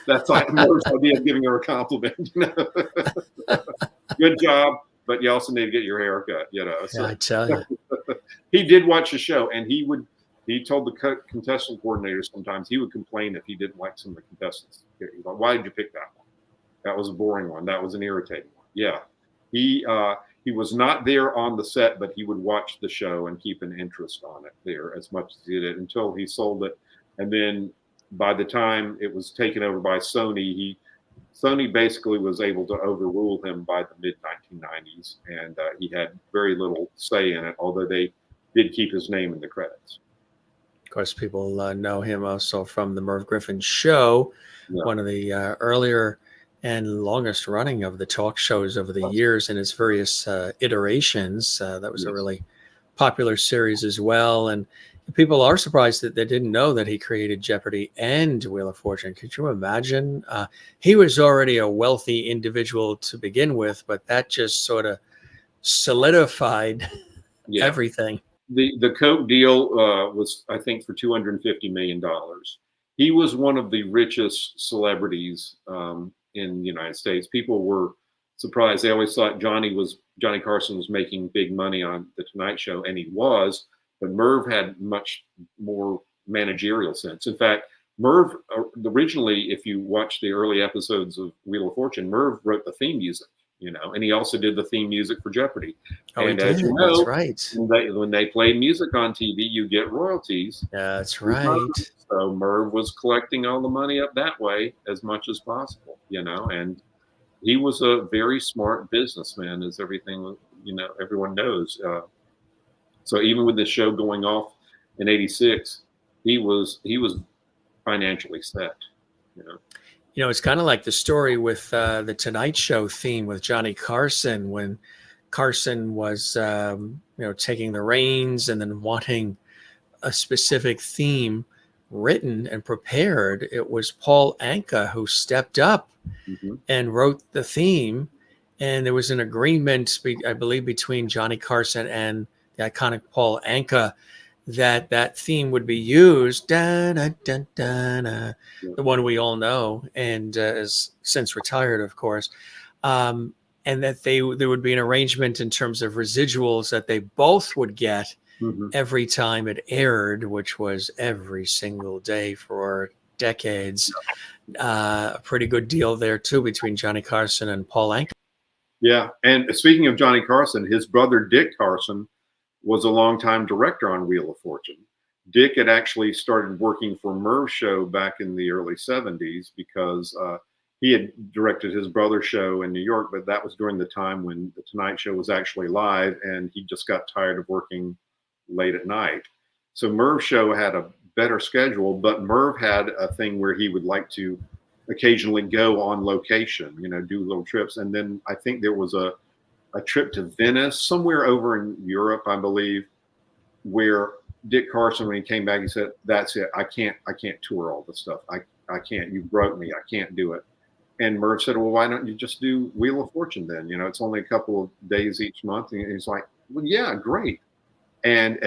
That's like Merv's idea of giving her a compliment. Good job, but you also need to get your hair cut. So, yeah, I tell you. He did watch the show, and he told the contestant coordinator sometimes he would complain if he didn't like some of the contestants. He's like, "Why did you pick that one? That was a boring one. That was an irritating one." Yeah. He was not there on the set, but he would watch the show and keep an interest on it there as much as he did until he sold it. And then by the time it was taken over by Sony, Sony basically was able to overrule him by the mid-1990s, and he had very little say in it, although they did keep his name in the credits. Of course, people know him also from the Merv Griffin show, one of the earlier and longest running of the talk shows over the years in its various iterations. That was a really popular series as well. And people are surprised that they didn't know that he created Jeopardy and Wheel of Fortune. Could you imagine? He was already a wealthy individual to begin with, but that just sort of solidified everything. The Coke deal was, I think, for $250 million. He was one of the richest celebrities in the United States. People were surprised. They always thought Johnny Carson was making big money on the Tonight Show, and he was, but Merv had much more managerial sense. In fact, Merv, originally, if you watch the early episodes of Wheel of Fortune, Merv wrote the theme music, and he also did the theme music for Jeopardy. Oh, he And as did. you know, That's right. when they play music on TV, you get royalties. That's right. So Merv was collecting all the money up that way as much as possible, and he was a very smart businessman, as everyone knows. So even with the show going off in '86, he was financially set. It's kind of like the story with the Tonight Show theme with Johnny Carson, when Carson was, taking the reins and then wanting a specific theme written and prepared. It was Paul Anka who stepped up and wrote the theme. And there was an agreement, I believe, between Johnny Carson and the iconic Paul Anka that theme would be used, da, da, da, da, da, the one we all know, and is since retired, of course. And that there would be an arrangement in terms of residuals that they both would get every time it aired, which was every single day for decades. A pretty good deal there, too, between Johnny Carson and Paul Anka. Yeah. And speaking of Johnny Carson, his brother Dick Carson was a longtime director on Wheel of Fortune. Dick had actually started working for Merv's show back in the early 70s because he had directed his brother's show in New York, but that was during the time when The Tonight Show was actually live, and he just got tired of working late at night. So Merv's show had a better schedule, but Merv had a thing where he would like to occasionally go on location, do little trips. And then I think there was a trip to Venice, somewhere over in Europe, I believe, where Dick Carson, when he came back, he said, "That's it. I can't tour all this stuff. I can't. You broke me. I can't do it." And Merv said, "Well, why don't you just do Wheel of Fortune then? It's only a couple of days each month." And he's like, "Well, yeah, great." And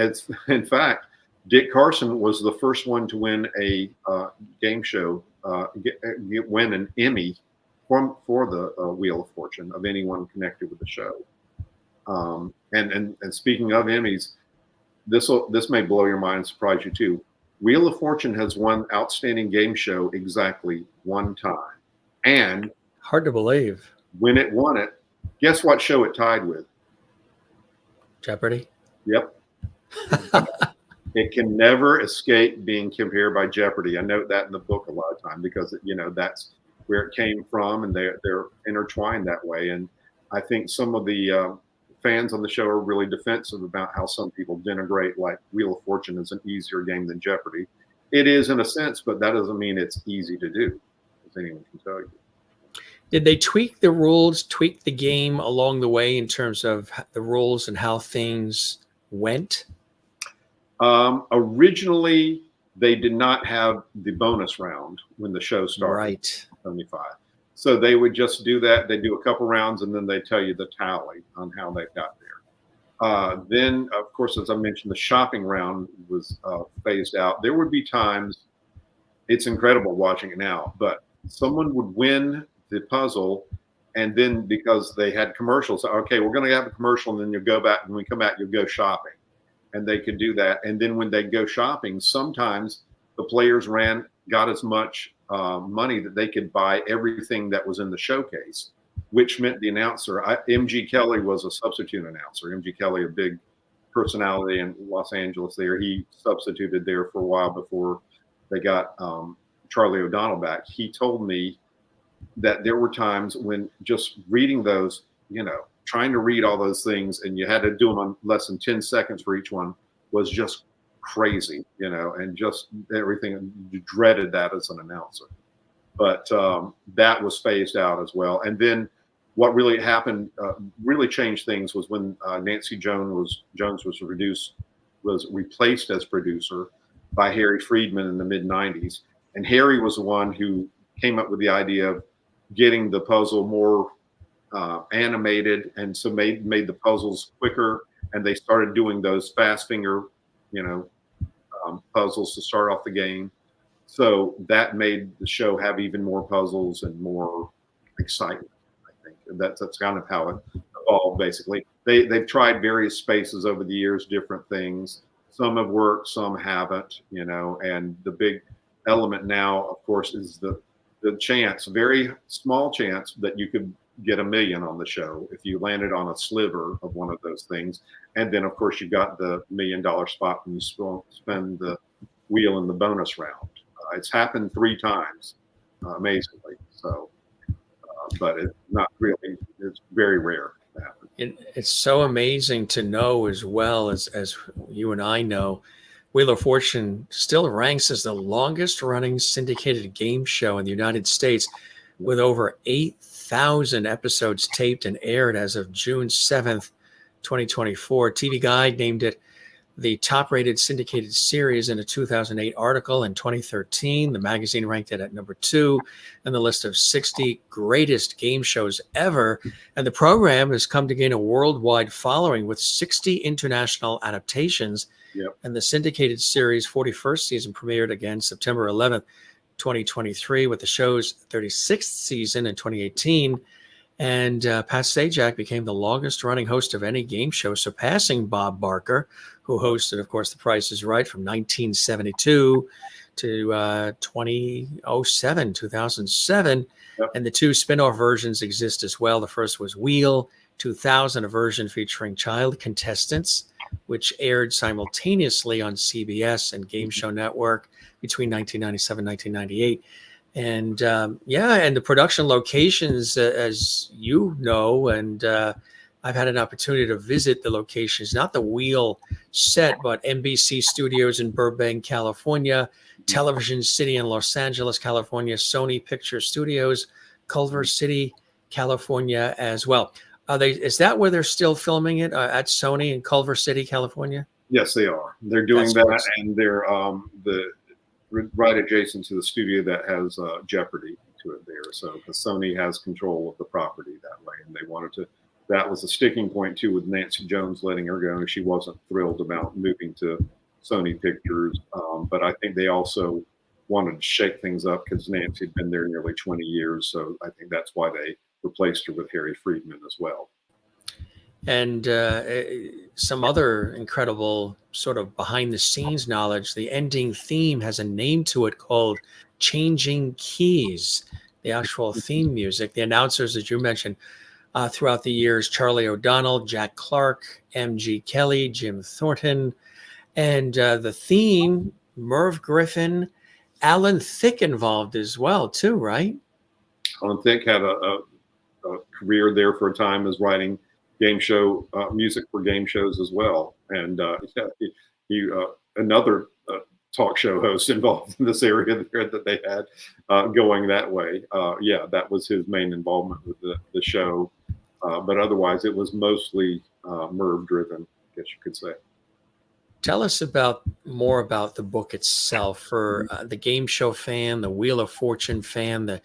in fact, Dick Carson was the first one to win a game show, win an Emmy for the Wheel of Fortune of anyone connected with the show. And speaking of Emmys, this may blow your mind and surprise you too. Wheel of Fortune has won Outstanding Game Show exactly one time. And hard to believe. When it won it, guess what show it tied with? Jeopardy? Yep. It can never escape being compared by Jeopardy. I note that in the book a lot of time because, that's where it came from, and they're intertwined that way. And I think some of the fans on the show are really defensive about how some people denigrate like Wheel of Fortune is an easier game than Jeopardy. It is in a sense, but that doesn't mean it's easy to do, as anyone can tell you. Did they tweak the rules, tweak the game along the way in terms of the rules and how things went? Originally, they did not have the bonus round when the show started. Right. 75. So they would just do that. They do a couple rounds, and then they tell you the tally on how they got there. Then, of course, as I mentioned, the shopping round was phased out. There would be times, it's incredible watching it now, but someone would win the puzzle, and then because they had commercials, okay, we're going to have a commercial, and then you'll go back. When we come back, you'll go shopping. And they could do that. And then when they go shopping, sometimes the players got as much money that they could buy everything that was in the showcase, which meant the announcer, M.G. Kelly was a substitute announcer. M.G. Kelly, a big personality in Los Angeles there. He substituted there for a while before they got Charlie O'Donnell back. He told me that there were times when just reading those, trying to read all those things, and you had to do them on less than 10 seconds for each one, was just crazy, and just everything. You dreaded that as an announcer. But that was phased out as well. And then what really happened, really changed things, was when Nancy Jones was replaced as producer by Harry Friedman in the mid-90s. And Harry was the one who came up with the idea of getting the puzzle more animated, and so made the puzzles quicker, and they started doing those fast finger, puzzles to start off the game. So that made the show have even more puzzles and more excitement. I think that's kind of how it evolved. Basically, they've tried various spaces over the years, different things. Some have worked, some haven't. And the element now, of course, is the chance, very small chance, that you could get $1 million on the show if you landed on a sliver of one of those things. And then, of course, you got the $1 million spot when you spin the wheel in the bonus round. It's happened 3 times, amazingly. So, but it's not really, it's very rare to happen. It's so amazing to know, as well as you and I know, Wheel of Fortune still ranks as the longest running syndicated game show in the United States, with over 8,000 episodes taped and aired as of June 7th, 2024. TV Guide named it the top-rated syndicated series in a 2008 article. In 2013, the magazine ranked it at number 2 in the list of 60 greatest game shows ever. And the program has come to gain a worldwide following with 60 international adaptations. Yep. And the syndicated series 41st season premiered again September 11th, 2023, with the show's 36th season in 2018. And Pat Sajak became the longest running host of any game show, surpassing Bob Barker, who hosted, of course, The Price is Right from 1972 to 2007. Yep. And the 2 spin-off versions exist as well. The first was Wheel 2000, a version featuring child contestants, which aired simultaneously on CBS and Game Show Network between 1997 and 1998. And and the production locations, as you know, and I've had an opportunity to visit the locations, not the Wheel set, but NBC Studios in Burbank, California, Television City in Los Angeles, California, Sony Picture Studios, Culver City, California as well. Is that where they're still filming it, at Sony in Culver City, California? Yes, they are. They're doing that, and they're right adjacent to the studio that has Jeopardy to it there. So the Sony has control of the property that way, and they wanted to. That was a sticking point too, with Nancy Jones letting her go. She wasn't thrilled about moving to Sony Pictures, but I think they also wanted to shake things up because Nancy had been there nearly 20 years. So I think that's why they replaced her with Harry Friedman as well. And some other incredible sort of behind the scenes knowledge. The ending theme has a name to it called Changing Keys, the actual theme music. The announcers, as you mentioned, throughout the years, Charlie O'Donnell, Jack Clark, M.G. Kelly, Jim Thornton, and the theme, Merv Griffin, Alan Thicke involved as well too, right? Alan Thicke had a career there for a time as writing game show music for game shows as well, and he another talk show host involved in this area there that they had going that way. That was his main involvement with the show, but otherwise it was mostly Merv driven, I guess you could say. Tell us more about the book itself for the game show fan, the Wheel of Fortune fan, the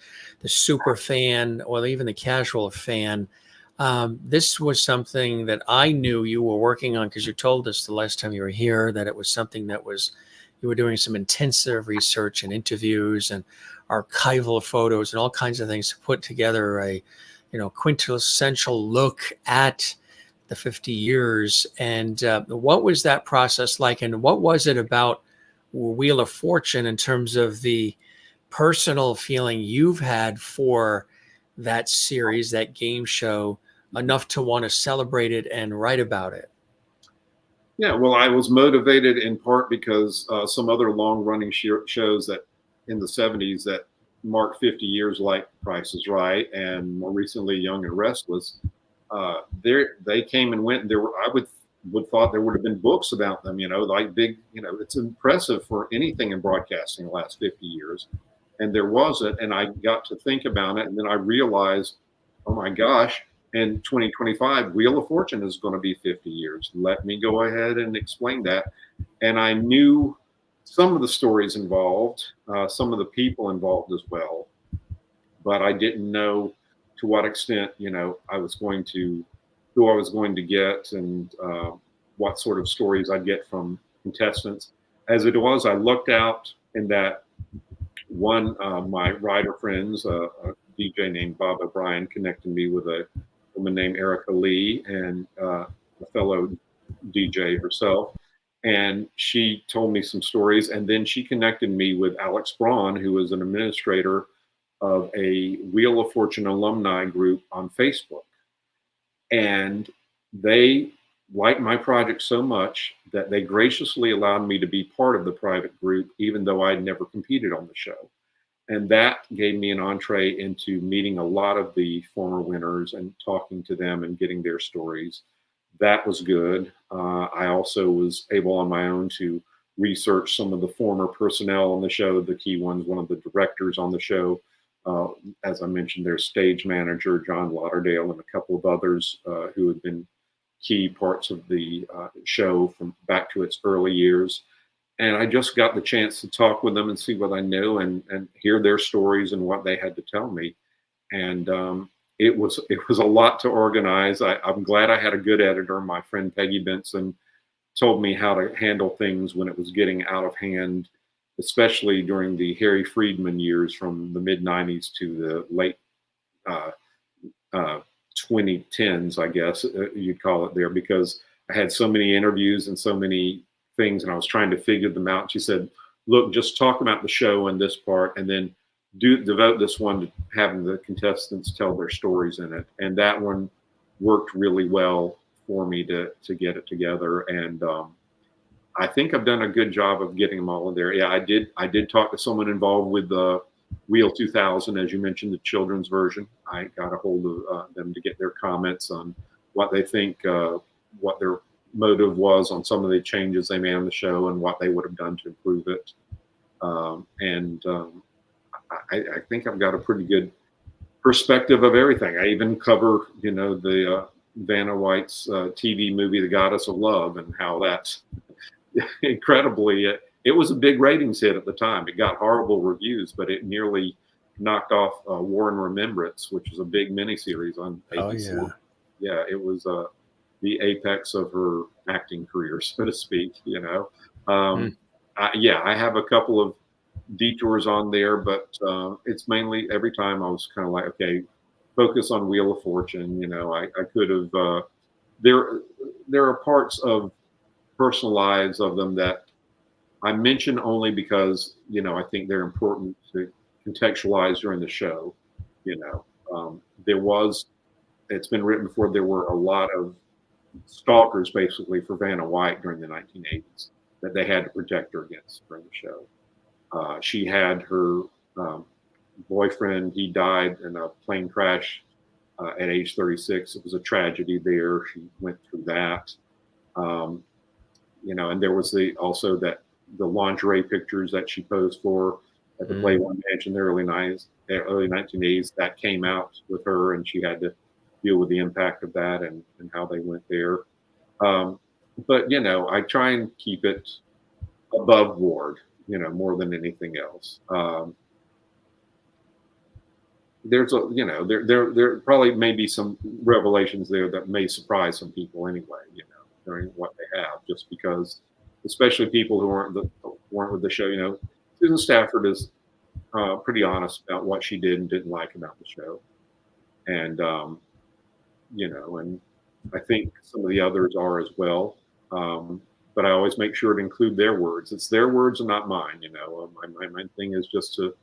super fan, or even the casual fan. This was something that I knew you were working on, because you told us the last time you were here that it was something that you were doing some intensive research and interviews and archival photos and all kinds of things to put together a quintessential look at the 50 years. And what was that process like? And what was it about Wheel of Fortune in terms of the personal feeling you've had for that series, that game show, enough to want to celebrate it and write about it? Yeah, well, I was motivated in part because some other long-running shows that in the 70s that marked 50 years, like Price is Right, and more recently Young and Restless, they came and went, and I would thought there would have been books about them, like big, it's impressive for anything in broadcasting the last 50 years. And there wasn't, and I got to think about it, and then I realized, oh my gosh, in 2025, Wheel of Fortune is going to be 50 years. Let me go ahead and explain that. And I knew some of the stories involved, some of the people involved as well, but I didn't know to what extent, who I was going to get, and what sort of stories I'd get from contestants. As it was, I looked out in that one, my writer friends, a DJ named Bob O'Brien, connected me with a woman named Erica Lee, and a fellow DJ herself. And she told me some stories, and then she connected me with Alex Braun, who was an administrator of a Wheel of Fortune alumni group on Facebook. And they liked my project so much that they graciously allowed me to be part of the private group, even though I'd never competed on the show. And that gave me an entree into meeting a lot of the former winners and talking to them and getting their stories. That was good. I also was able on my own to research some of the former personnel on the show, the key ones, one of the directors on the show. As I mentioned, their stage manager, John Lauderdale, and a couple of others who had been key parts of the show from back to its early years. And I just got the chance to talk with them and see what I knew and hear their stories and what they had to tell me. And it was a lot to organize. I'm glad I had a good editor. My friend Peggy Benson told me how to handle things when it was getting out of hand, especially during the Harry Friedman years from the mid-90s to the late 2010s, I guess you'd call it there, because I had so many interviews and so many things and I was trying to figure them out. She said, look, just talk about the show and this part, and then devote this one to having the contestants tell their stories in it. And that one worked really well for me to get it together. And I think I've done a good job of getting them all in there. Yeah, I did talk to someone involved with the Wheel 2000, as you mentioned, the children's version. I got a hold of them to get their comments on what they think, what their motive was on some of the changes they made on the show and what they would have done to improve it. I think I've got a pretty good perspective of everything. I even cover, the Vanna White's TV movie, The Goddess of Love, and how that's incredibly, it was a big ratings hit at the time. It got horrible reviews, but it nearly knocked off War and Remembrance, which is a big miniseries on ABC. Oh, yeah. Yeah, it was the apex of her acting career, so to speak, I have a couple of detours on there, but it's mainly every time I was kind of like, okay, focus on Wheel of Fortune. I could have, there are parts of personal lives of them that I mention only because, I think they're important to contextualize during the show. It's been written before, there were a lot of stalkers basically for Vanna White during the 1980s that they had to protect her against during the show. She had her boyfriend, he died in a plane crash at age 36. It was a tragedy there. She went through that. And there was also the lingerie pictures that she posed for at the Playboy Mansion in the early 1980s. That came out with her, and she had to deal with the impact of that and how they went there. But I try and keep it above board, more than anything else. There's there probably may be some revelations there that may surprise some people anyway, during what they have, just because, especially people who weren't with the show. Susan Stafford is pretty honest about what she did and didn't like about the show, and and I think some of the others are as well. But I always make sure to include their words. It's their words and not mine. My thing is just to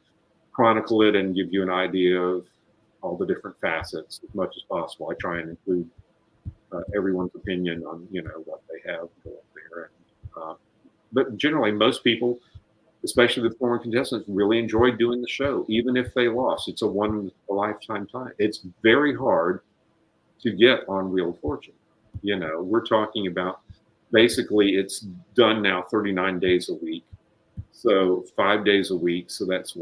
chronicle it and give you an idea of all the different facets as much as possible. I try and include everyone's opinion on what they have going there. But generally, most people, especially the former contestants, really enjoyed doing the show, even if they lost. It's a lifetime time. It's very hard to get on Wheel of Fortune. We're talking about basically it's done now 39 days a week. So 5 days a week. So that's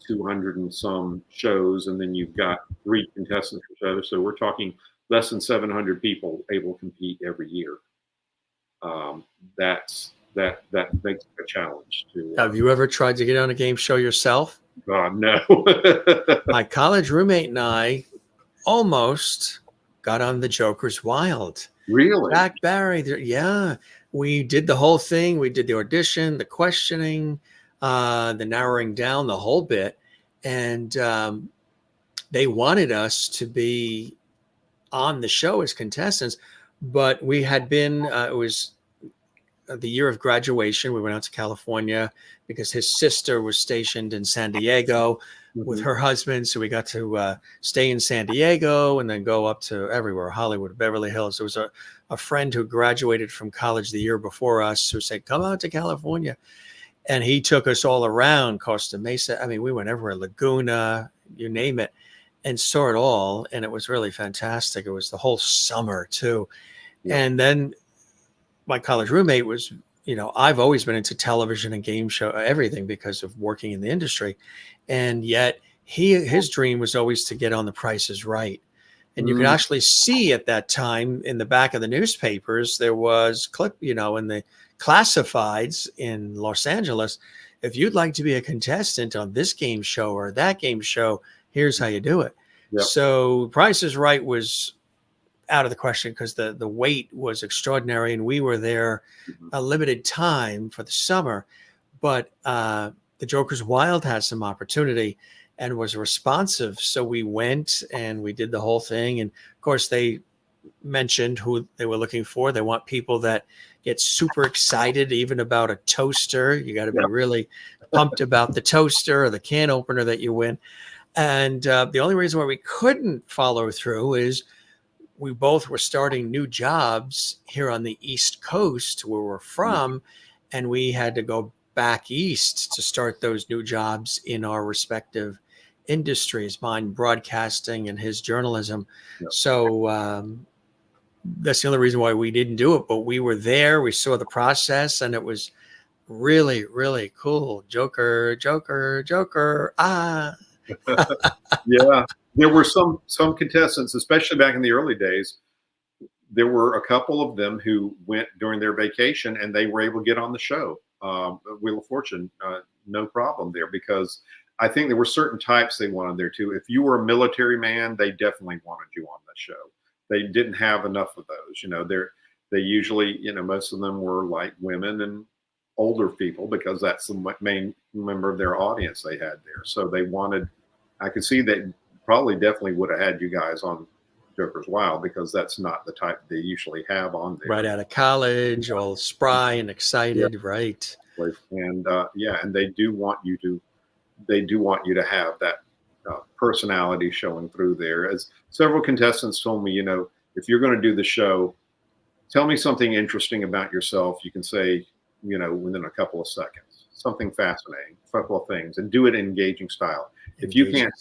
200 and some shows. And then you've got 3 contestants per show. So we're talking less than 700 people able to compete every year. That makes it a challenge to. Have you ever tried to get on a game show yourself? God, no. My college roommate and I almost got on the Joker's Wild. Really? Jack Barry. Yeah. We did the whole thing. We did the audition, the questioning, the narrowing down, the whole bit. And they wanted us to be on the show as contestants, but we had been, the year of graduation, we went out to California because his sister was stationed in San Diego with her husband. So we got to stay in San Diego and then go up to everywhere, Hollywood, Beverly Hills. There was a friend who graduated from college the year before us who said, come out to California. And he took us all around Costa Mesa. I mean, we went everywhere, Laguna, you name it, and saw it all. And it was really fantastic. It was the whole summer too. Yeah. And then my college roommate was, I've always been into television and game show, everything because of working in the industry. And yet his dream was always to get on The Price is Right. And you could actually see at that time in the back of the newspapers, there was in the classifieds in Los Angeles, if you'd like to be a contestant on this game show or that game show, here's how you do it. Yep. So Price is Right was out of the question because the wait was extraordinary, and we were there a limited time for the summer. But the Joker's Wild had some opportunity and was responsive. So we went and we did the whole thing. And of course, they mentioned who they were looking for. They want people that get super excited even about a toaster. You got to be really pumped about the toaster or the can opener that you win. And the only reason why we couldn't follow through is we both were starting new jobs here on the East Coast where we're from, and we had to go back east to start those new jobs in our respective industries, mine broadcasting and his journalism. Yep. So that's the only reason why we didn't do it, but we were there, we saw the process, and it was really, really cool. Joker. Yeah. There were some contestants, especially back in the early days. There were a couple of them who went during their vacation and they were able to get on the show. Wheel of Fortune, no problem there, because I think there were certain types they wanted there too. If you were a military man, they definitely wanted you on the show. They didn't have enough of those. They usually, most of them were like women and older people because that's the main member of their audience they had there. So they wanted, I could see that probably definitely would have had you guys on Joker's Wild because that's not the type they usually have on there. Right out of college, all spry and excited, right? And and they do want you to have that personality showing through there. As several contestants told me, if you're going to do the show, tell me something interesting about yourself. You can say, within a couple of seconds, something fascinating, a couple of things, and do it in engaging style. If you can't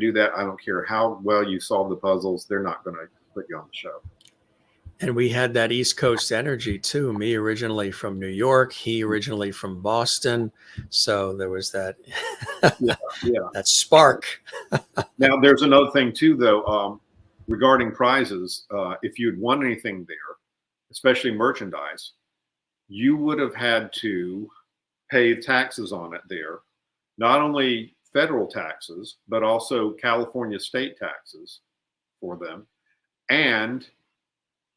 do that, I don't care how well you solve the puzzles, they're not going to put you on the show. And we had that East Coast energy too. Me originally from New York, he originally from Boston. So there was that, that spark. Now there's another thing too, though, regarding prizes. If you'd won anything there, especially merchandise, you would have had to pay taxes on it there. Not only federal taxes, but also California state taxes for them. And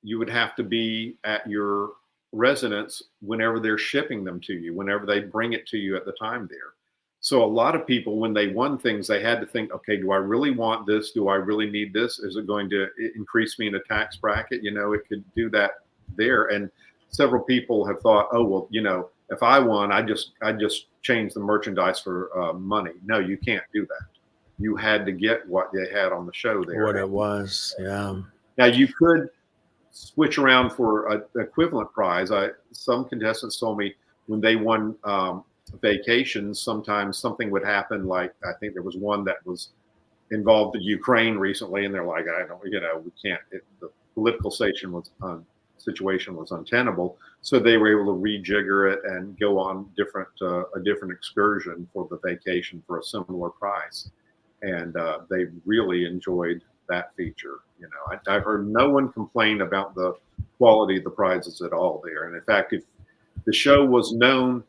you would have to be at your residence whenever they're shipping them to you, whenever they bring it to you at the time there. So a lot of people, when they won things, they had to think, okay, do I really want this? Do I really need this? Is it going to increase me in a tax bracket? It could do that there. And several people have thought, oh, well, if I won, I just change the merchandise for money. No, you can't do that. You had to get what they had on the show there. What it was, yeah. Now you could switch around for an equivalent prize. Some contestants told me when they won vacations, sometimes something would happen. Like I think there was one that was involved in Ukraine recently, and they're like, we can't. The political situation was untenable, so they were able to rejigger it and go on a different excursion for the vacation for a similar price, and they really enjoyed that feature. I've heard no one complain about the quality of the prizes at all there. And in fact, if the show was known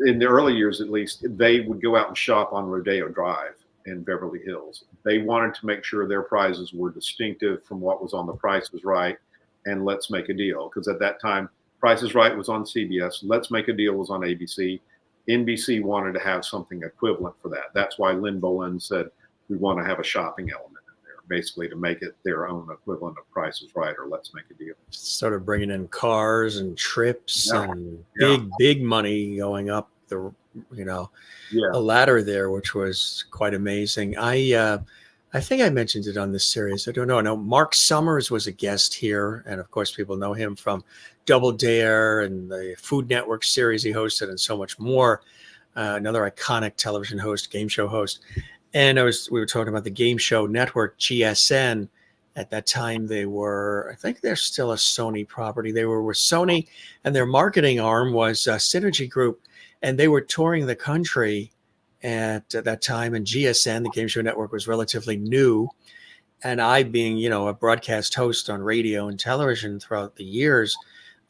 in the early years, at least, they would go out and shop on Rodeo Drive in Beverly Hills. They wanted to make sure their prizes were distinctive from what was on The Price is Right and Let's Make a Deal. Because at that time, Price is Right was on CBS. Let's Make a Deal was on ABC. NBC wanted to have something equivalent for that. That's why Lynn Bolen said, we want to have a shopping element in there. basically to make it their own equivalent of Price is Right or Let's Make a Deal. Started bringing in cars and trips Yeah. and Yeah. big money going up the the ladder there, which was quite amazing. I think I mentioned it on this series. I don't know. I know Mark Summers was a guest here, and of course, people know him from Double Dare and the Food Network series he hosted, and so much more. Another iconic television host, game show host. And we were talking about the game show network, GSN. At that time, I think they're still a Sony property. They were with Sony, and their marketing arm was Synergy Group, and they were touring the country at that time. And GSN, the game show network, was relatively new. And I, being, a broadcast host on radio and television throughout the years,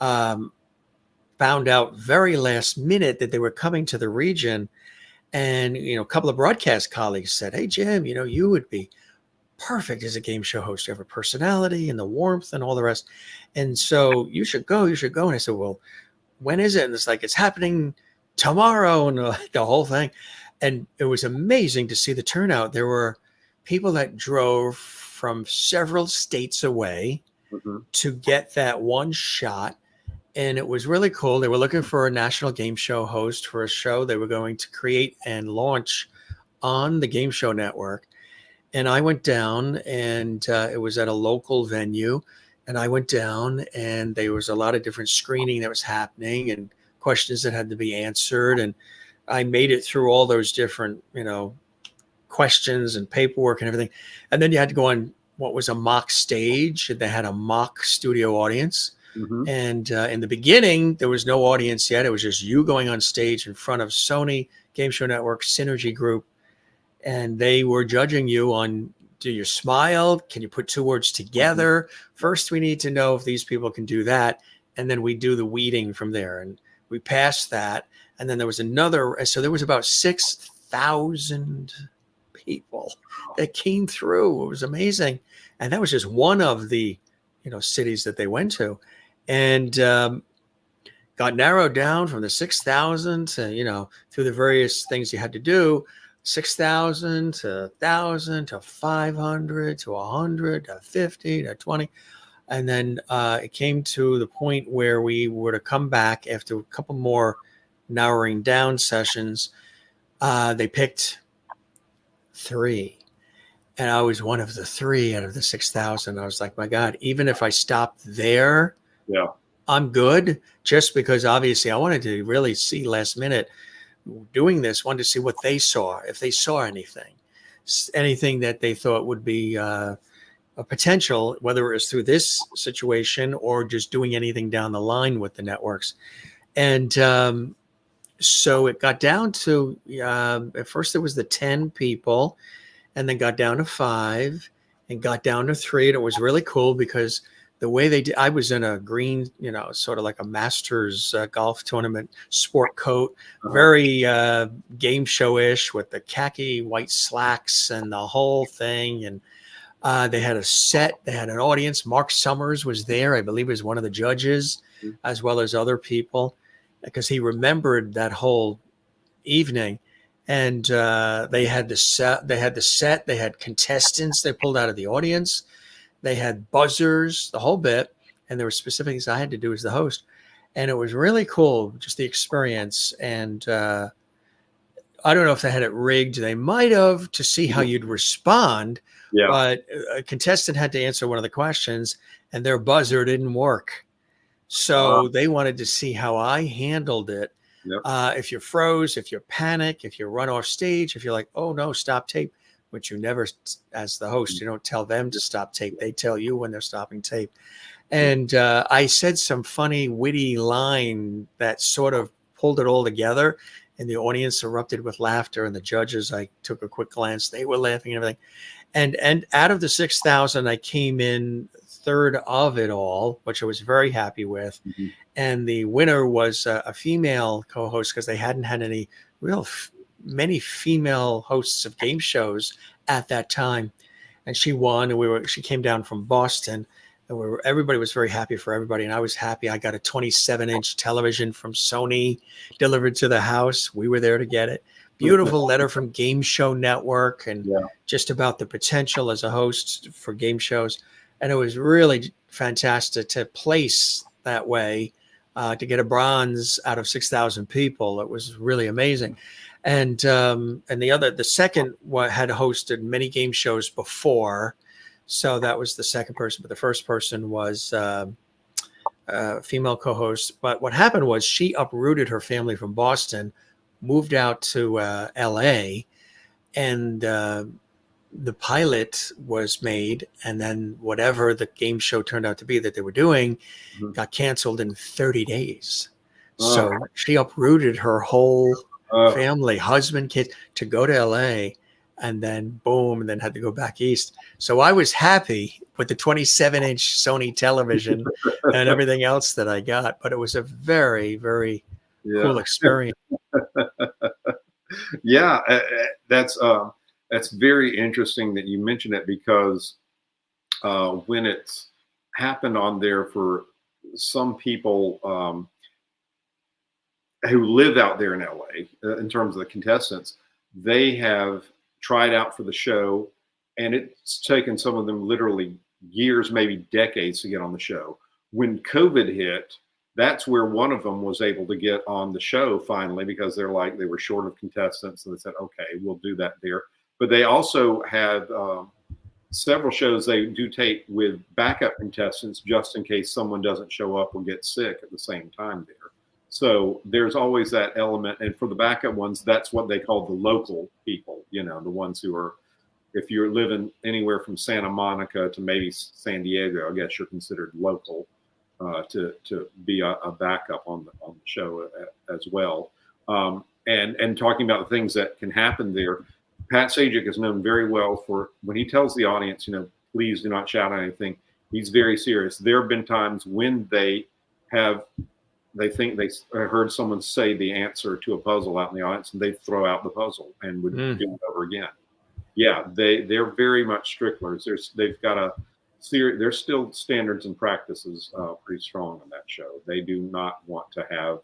found out very last minute that they were coming to the region. And, a couple of broadcast colleagues said, "Hey, Jim, you would be perfect as a game show host. You have a personality and the warmth and all the rest. And so you should go. And I said, "Well, when is it?" And it's like, "It's happening tomorrow," and the whole thing. And it was amazing to see the turnout. There were people that drove from several states away to get that one shot. And it was really cool. They were looking for a national game show host for a show they were going to create and launch on the game show network. And I went down, and it was at a local venue. And I went down, and there was a lot of different screening that was happening and questions that had to be answered. And I made it through all those different, questions and paperwork and everything. And then you had to go on what was a mock stage. They had a mock studio audience. And in the beginning, there was no audience yet. It was just you going on stage in front of Sony, Game Show Network, Synergy Group. And they were judging you on, do you smile? Can you put two words together? First, we need to know if these people can do that. And then we do the weeding from there. And we passed that. And then there was so there was about 6,000 people that came through. It was amazing. And that was just one of the, cities that they went to. And got narrowed down from the 6,000 to, through the various things you had to do, 6,000 to 1,000 to 500 to 100 to 50 to 20. And then it came to the point where we were to come back after a couple more narrowing down sessions. They picked 3. And I was one of the 3 out of the 6,000. I was like, my God, even if I stopped there, I'm good. Just because obviously I wanted to really see last minute doing this, wanted to see what they saw, if they saw anything that they thought would be a potential, whether it was through this situation or just doing anything down the line with the networks. And so it got down to, at first there was the 10 people, and then got down to 5 and got down to 3. And it was really cool because the way they did, I was in a green, sort of like a Masters golf tournament sport coat, very game show-ish with the khaki white slacks and the whole thing. And they had a set, they had an audience. Mark Summers was there, I believe, as one of the judges, as well as other people, because he remembered that whole evening. And they had the set, they had contestants they pulled out of the audience. They had buzzers, the whole bit. And there were specific things I had to do as the host. And it was really cool, just the experience. And I don't know if they had it rigged. They might have, to see how you'd respond. Yeah. But a contestant had to answer one of the questions, and their buzzer didn't work. So they wanted to see how I handled it. Yep. If you froze, if you panic, if you run off stage, if you're like, "Oh no, stop tape," which you never, as the host, you don't tell them to stop tape. They tell you when they're stopping tape. And I said some funny, witty line that sort of pulled it all together, and the audience erupted with laughter. And the judges, I took a quick glance, they were laughing and everything. And out of the 6,000, I came in third of it all, which I was very happy with. Mm-hmm. And the winner was a female co-host, because they hadn't had any many female hosts of game shows at that time. And she won, and she came down from Boston, and everybody was very happy for everybody. And I was happy. I got a 27-inch television from Sony delivered to the house. We were there to get it. beautiful letter from Game Show Network and Yeah. just about the potential as a host for game shows. And it was really fantastic to place that way, to get a bronze out of 6,000 people. It was really amazing. And the second one had hosted many game shows before. So that was the second person, but the first person was female co-host. But what happened was she uprooted her family from Boston, moved out to LA, and the pilot was made, and then whatever the game show turned out to be that they were doing got canceled in 30 days. So she uprooted her whole family, husband, kids, to go to LA, and then boom, and then had to go back east. So I was happy with the 27-inch Sony television and everything else that I got, but it was a very, very cool experience. Yeah, that's very interesting that you mentioned it, because when it's happened on there for some people who live out there in LA, in terms of the contestants, they have tried out for the show, and it's taken some of them literally years, maybe decades, to get on the show. When COVID hit, that's where one of them was able to get on the show finally, because they were short of contestants, and they said, okay, we'll do that there. But they also had several shows they do tape with backup contestants, just in case someone doesn't show up or get sick at the same time there. So there's always that element. And for the backup ones, that's what they call the local people, the ones who are, if you're living anywhere from Santa Monica to maybe San Diego, I guess you're considered local to be a backup on the show as well. And talking about the things that can happen there, Pat Sajak is known very well for, when he tells the audience, please do not shout at anything, he's very serious. There have been times when they think they heard someone say the answer to a puzzle out in the audience, and they throw out the puzzle and would do it over again. Yeah, they're very much strictlers. They've got there's still standards and practices pretty strong on that show. They do not want to have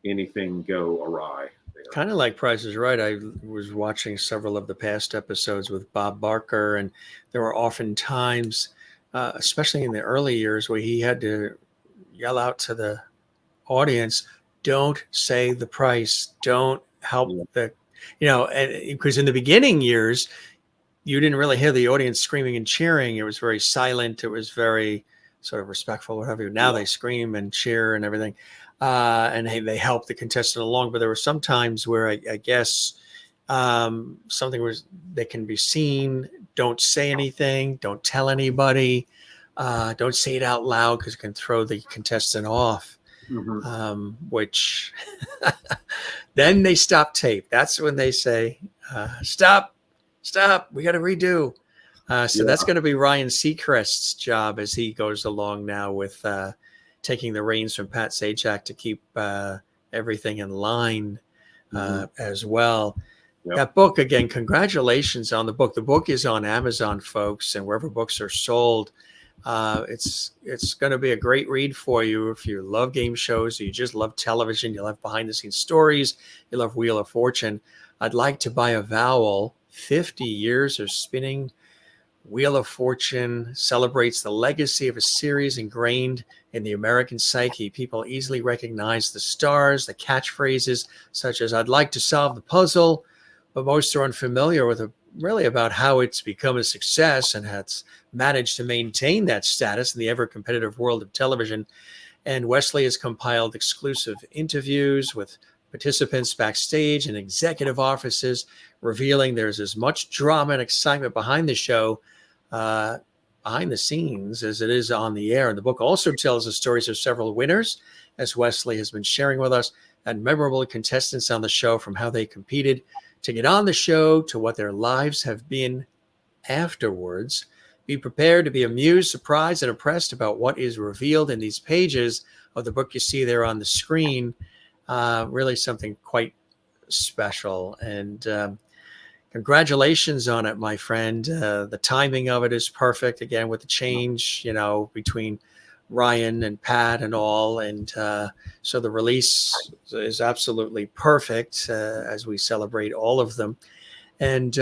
anything go awry there. Kind of like Price is Right. I was watching several of the past episodes with Bob Barker, and there were often times, especially in the early years, where he had to yell out to the audience, don't say the price, don't help and because in the beginning years, you didn't really hear the audience screaming and cheering. It was very silent. It was very sort of respectful, what have you. Now they scream and cheer and everything. And they help the contestant along. But there were some times where I guess something was, they can be seen, don't say anything, don't tell anybody, don't say it out loud, because it can throw the contestant off. Which then they stop tape. That's when they say, stop, we got to redo. So that's going to be Ryan Seacrest's job as he goes along now with taking the reins from Pat Sajak to keep everything in line as well. Yep. That book, again, congratulations on the book. The book is on Amazon, folks, and wherever books are sold. It's going to be a great read for you if you love game shows, or you just love television, you love behind-the-scenes stories, you love Wheel of Fortune. I'd like to buy a vowel. 50 years of spinning. Wheel of Fortune celebrates the legacy of a series ingrained in the American psyche. People easily recognize the stars, the catchphrases, such as, I'd like to solve the puzzle, but most are unfamiliar with really about how it's become a success and has managed to maintain that status in the ever-competitive world of television. And Wesley has compiled exclusive interviews with participants backstage and executive offices, revealing there's as much drama and excitement behind the show, behind the scenes, as it is on the air. And the book also tells the stories of several winners, as Wesley has been sharing with us, and memorable contestants on the show, from how they competed to get on the show to what their lives have been afterwards. Be prepared to be amused, surprised, and impressed about what is revealed in these pages of the book you see there on the screen. Really something quite special. And congratulations on it, my friend. The timing of it is perfect, again, with the change, between Ryan and Pat and all. And so the release is absolutely perfect as we celebrate all of them. And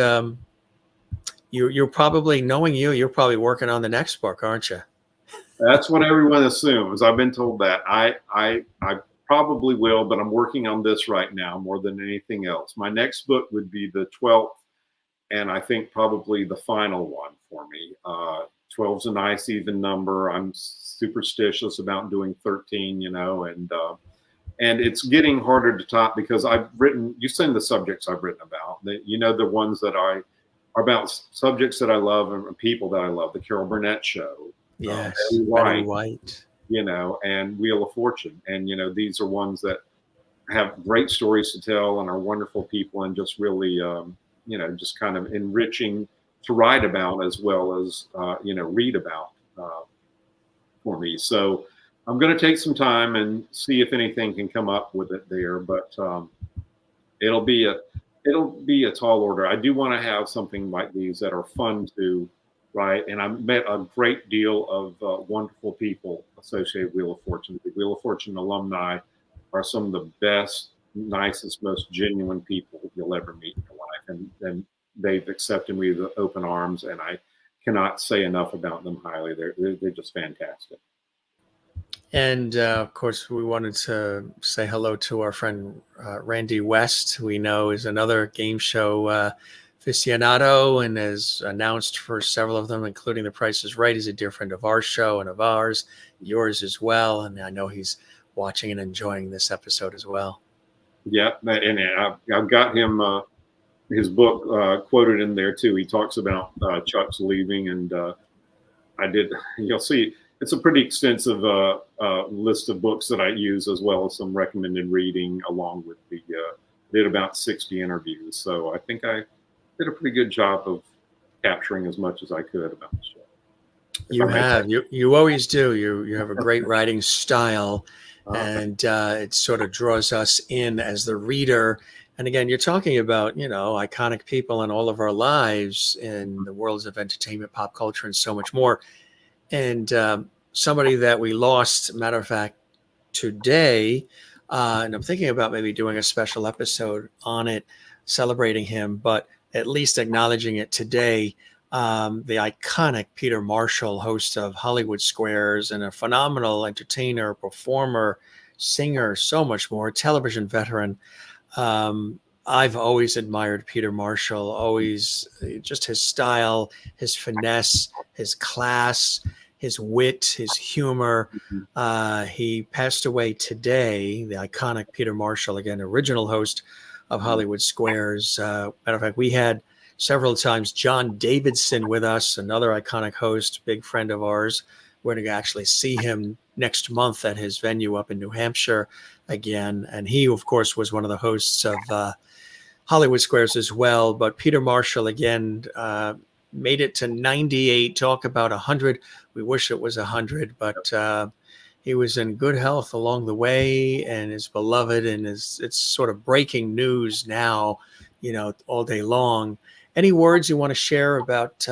you're probably, knowing you're probably working on the next book, aren't you? That's what everyone assumes. I've been told that. I probably will, but I'm working on this right now more than anything else. My next book would be the 12th, and I think probably the final one for me. 12's a nice even number. I'm superstitious about doing 13, and it's getting harder to top because I've written, you send the subjects I've written about, the ones that are about subjects that I love and people that I love. The Carol Burnett Show. Yes, Betty White. And Wheel of Fortune. And, these are ones that have great stories to tell and are wonderful people and just really, just kind of enriching to write about as well as, read about for me. So I'm going to take some time and see if anything can come up with it there, but it'll be a tall order. I do want to have something like these that are fun to write. And I've met a great deal of wonderful people associated with Wheel of Fortune. The Wheel of Fortune alumni are some of the best, nicest, most genuine people you'll ever meet in your life. And they've accepted me with open arms, and I cannot say enough about them highly. They're just fantastic. And of course, we wanted to say hello to our friend Randy West, who we know is another game show aficionado and has announced for several of them, including The Price is Right. He's a dear friend of our show and of ours, yours as well. And I know he's watching and enjoying this episode as well. Yeah, and I've got him his book quoted in there too. He talks about Chuck's leaving, and you'll see it's a pretty extensive list of books that I use, as well as some recommended reading, along with did about 60 interviews. So I think I did a pretty good job of capturing as much as I could about the show. You have. You always do. You have a great writing style, and it sort of draws us in as the reader. And again, you're talking about, iconic people in all of our lives in the worlds of entertainment, pop culture, and so much more. And somebody that we lost, matter of fact, today, and I'm thinking about maybe doing a special episode on it, celebrating him, but at least acknowledging it today. The iconic Peter Marshall, host of Hollywood Squares and a phenomenal entertainer, performer, singer, so much more, television veteran. I've always admired Peter Marshall, always just his style, his finesse, his class, his wit, his humor. He passed away today, the iconic Peter Marshall, again, original host of Hollywood Squares. Matter of fact, we had several times John Davidson with us, another iconic host, big friend of ours. We're going to actually see him next month at his venue up in New Hampshire again. And he, of course, was one of the hosts of Hollywood Squares as well. But Peter Marshall, again, made it to 98. Talk about 100. We wish it was 100, but he was in good health along the way and is beloved, and it's sort of breaking news now, all day long. Any words you want to share about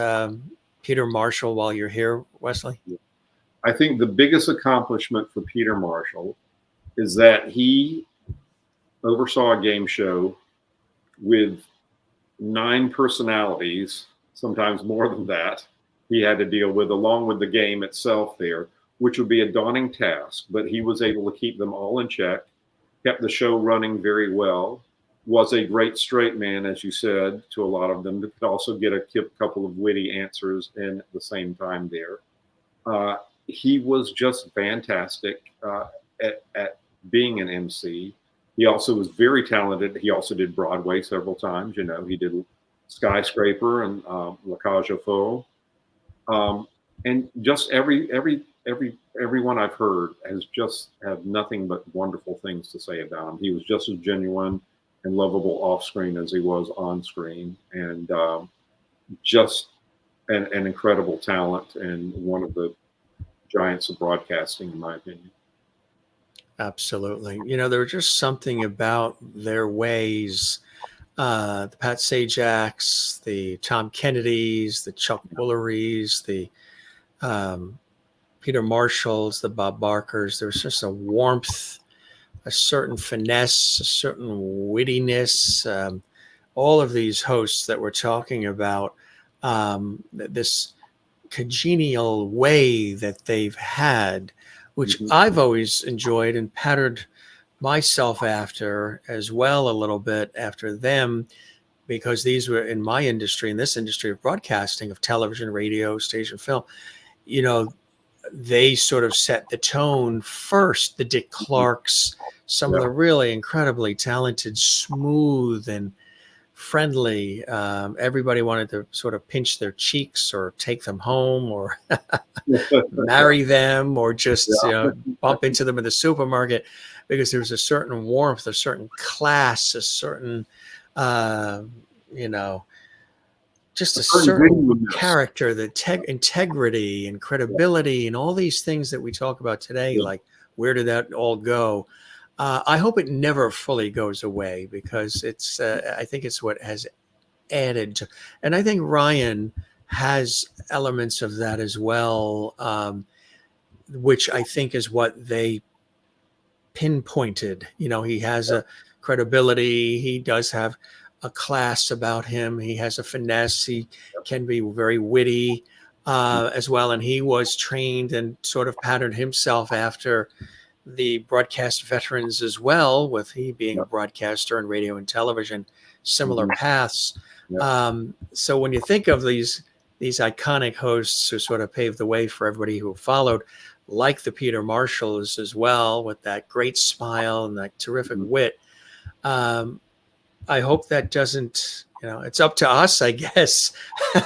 Peter Marshall while you're here, Wesley? I think the biggest accomplishment for Peter Marshall is that he oversaw a game show with 9 personalities, sometimes more than that, he had to deal with, along with the game itself there, which would be a daunting task, but he was able to keep them all in check, kept the show running very well, was a great straight man, as you said, to a lot of them, but could also get a couple of witty answers in at the same time there. He was just fantastic at being an MC. He also was very talented. He also did Broadway several times. He did Skyscraper and La Cage aux Folles. And just everyone I've heard has just have nothing but wonderful things to say about him. He was just as genuine and lovable off screen as he was on screen, and just an incredible talent and one of the giants of broadcasting, in my opinion. Absolutely. There was just something about their ways, the Pat Sajaks, the Tom Kennedys, the Chuck Woolerys, the Peter Marshalls, the Bob Barkers. There was just a warmth, a certain finesse, a certain wittiness. All of these hosts that we're talking about, this congenial way that they've had, which I've always enjoyed and patterned myself after as well, a little bit after them, because these were in my industry, in this industry of broadcasting, of television, radio, station, film, they sort of set the tone first. The Dick Clarks, some of the really incredibly talented, smooth and friendly. Everybody wanted to sort of pinch their cheeks or take them home or marry them or just bump into them in the supermarket, because there's a certain warmth, a certain class, a certain just a certain character, the integrity and credibility and all these things that we talk about today. Like, where did that all go? I hope it never fully goes away, because it's I think it's what has added to, and I think Ryan has elements of that as well, which I think is what they pinpointed. He has a credibility. He does have a class about him. He has a finesse. He can be very witty as well. And he was trained and sort of patterned himself after the broadcast veterans as well, with he being a broadcaster and radio and television, similar paths. So when you think of these iconic hosts who sort of paved the way for everybody who followed, like the Peter Marshalls as well, with that great smile and that terrific wit, I hope that doesn't, it's up to us, I guess,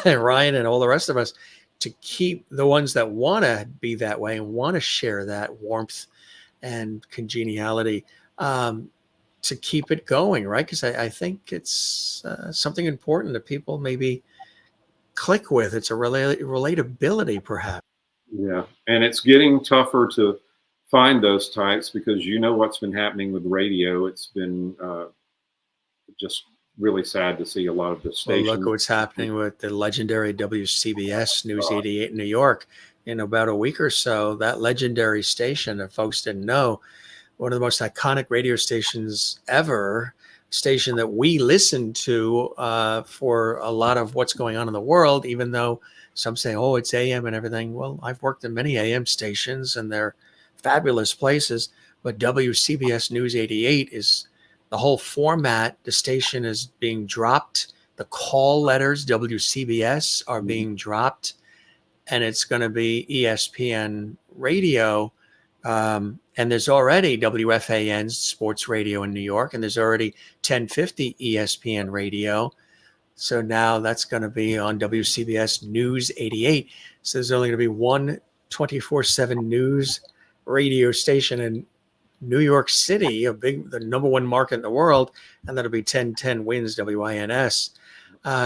Ryan and all the rest of us, to keep the ones that want to be that way and want to share that warmth and congeniality, to keep it going, right? Because I think it's something important that people maybe click with. It's a relatability, perhaps. Yeah, and it's getting tougher to find those types, because what's been happening with radio. It's been just really sad to see a lot of the stations. Well, look what's happening with the legendary WCBS News 88 in New York. In about a week or so, that legendary station, if folks didn't know, one of the most iconic radio stations ever, station that we listen to for a lot of what's going on in the world, even though some say, oh, it's AM and everything. Well, I've worked in many AM stations and they're fabulous places, but WCBS News 88 is the whole format. The station is being dropped. The call letters, WCBS, are being dropped. And it's going to be ESPN radio. And there's already WFAN sports radio in New York, and there's already 1050 ESPN radio. So now that's going to be on WCBS News 88. So there's only going to be one 24/7 news radio station in New York City, the number one market in the world, and that'll be 1010 WINS WINS.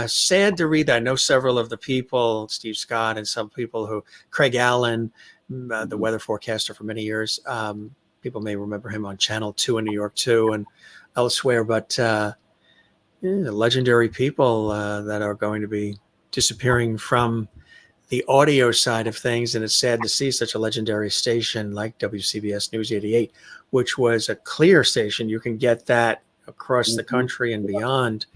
Sad to read that. I know several of the people, Steve Scott and some people Craig Allen, the weather forecaster for many years. People may remember him on Channel 2 in New York too and elsewhere, but legendary people that are going to be disappearing from the audio side of things. And it's sad to see such a legendary station like WCBS News 88, which was a clear station. You can get that across the country and beyond.